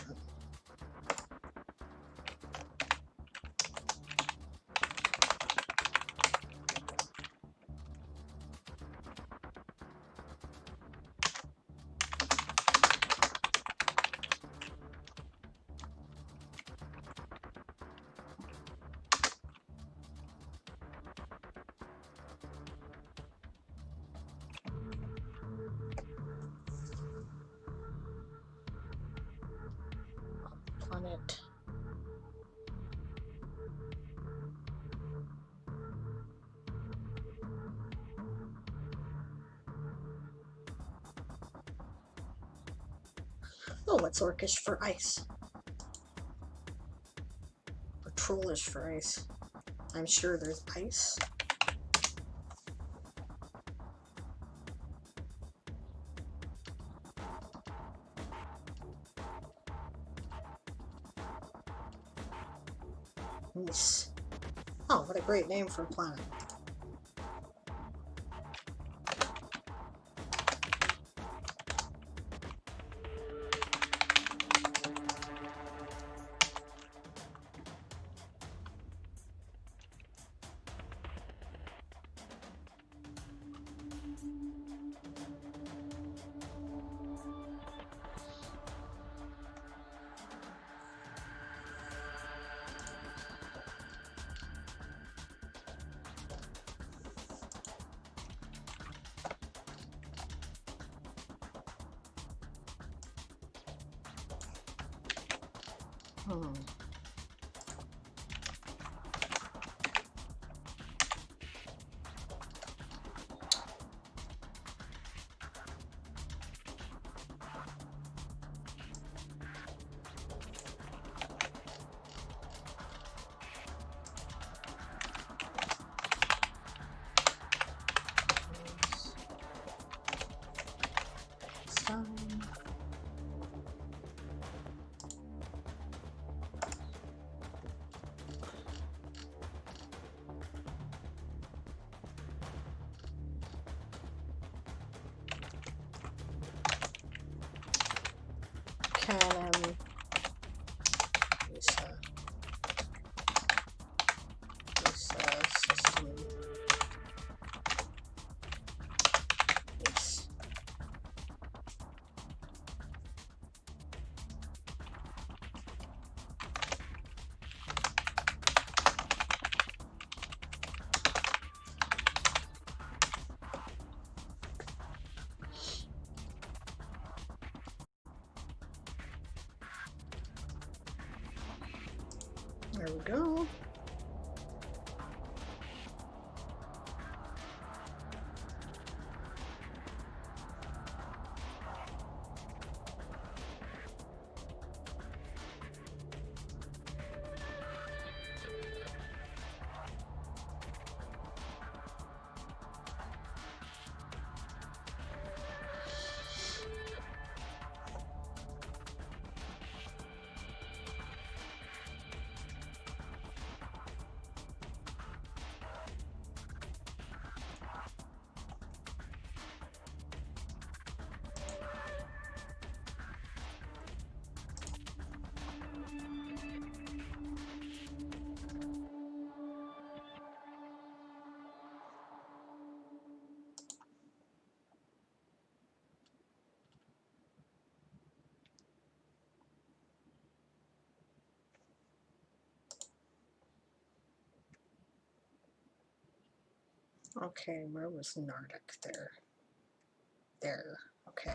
Planet. Oh, what's Orcish for ice? Or Trollish for ice? I'm sure there's ice. Nice. Oh, what a great name for a planet. Canon. Lisa system. Yes. There we go. Okay, where was Nardic? There. There. Okay.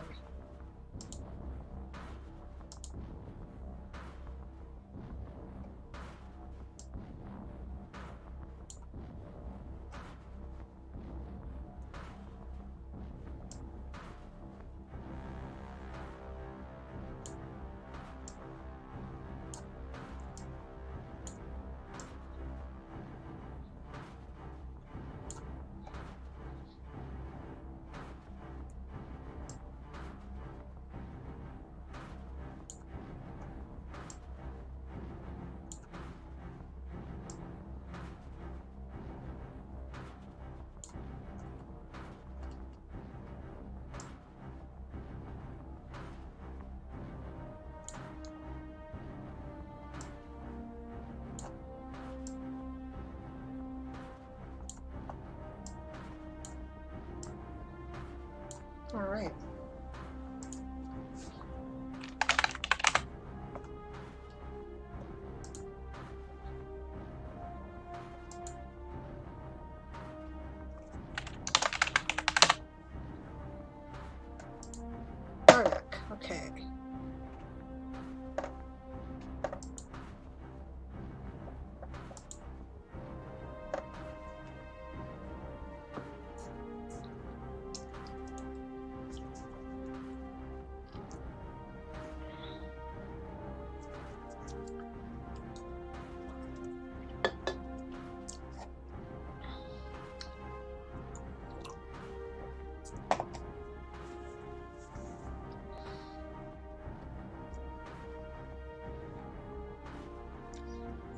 All right. Nardic. Okay.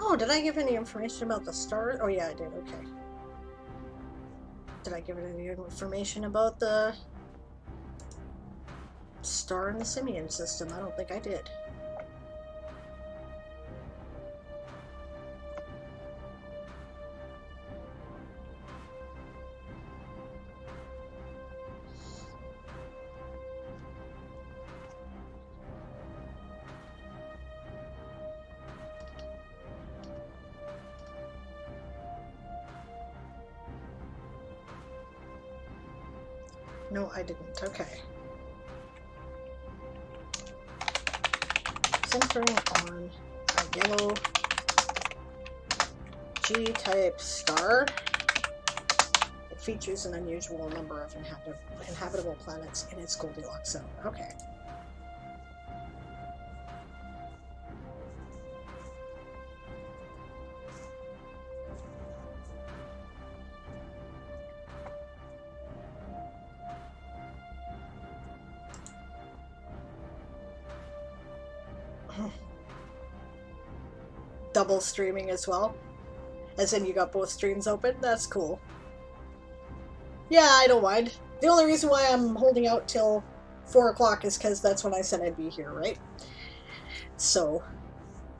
Oh, did I give any information about the star? Oh, yeah, I did. Okay. Did I give any information about the star in the Simian system? I don't think I did. No, I didn't. Okay. Centering on a yellow G-type star. It features an unusual number of inhabitable planets in its Goldilocks zone. Okay. Double streaming as well? As in you got both streams open? That's cool. Yeah, I don't mind. The only reason why I'm holding out till 4 o'clock is because that's when I said I'd be here, right? So,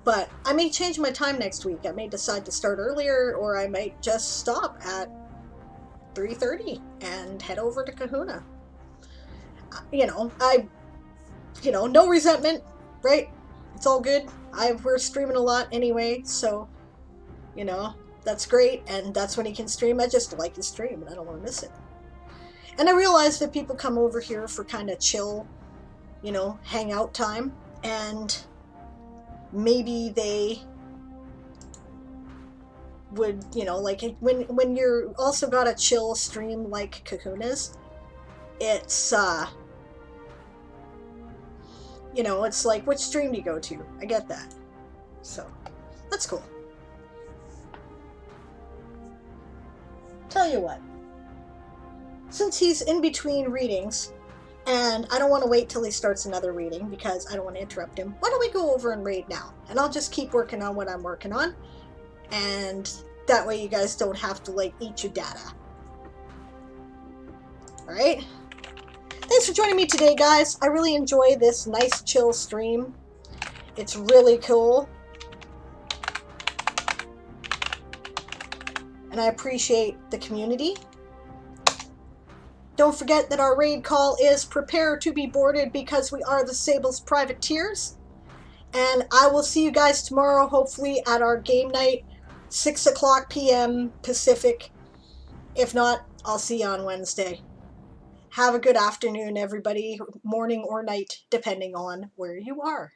but I may change my time next week. I may decide to start earlier, or I might just stop at 3:30 and head over to Kahuna. No resentment, right? It's all good. We're streaming a lot anyway, so, that's great, and that's when he can stream. I just like his stream, and I don't want to miss it. And I realize that people come over here for kind of chill, hangout time, and maybe they would, like when you're also got a chill stream like Kahuna's, it's it's like, which stream do you go to? I get that. So, that's cool. Tell you what, since he's in between readings, and I don't want to wait till he starts another reading because I don't want to interrupt him, why don't we go over and raid now? And I'll just keep working on what I'm working on, and that way you guys don't have to, eat your data. Alright? Thanks for joining me today, guys. I really enjoy this nice, chill stream. It's really cool. And I appreciate the community. Don't forget that our raid call is prepare to be boarded because we are the Sable's privateers. And I will see you guys tomorrow, hopefully, at our game night, 6 o'clock p.m. Pacific. If not, I'll see you on Wednesday. Have a good afternoon, everybody, morning or night, depending on where you are.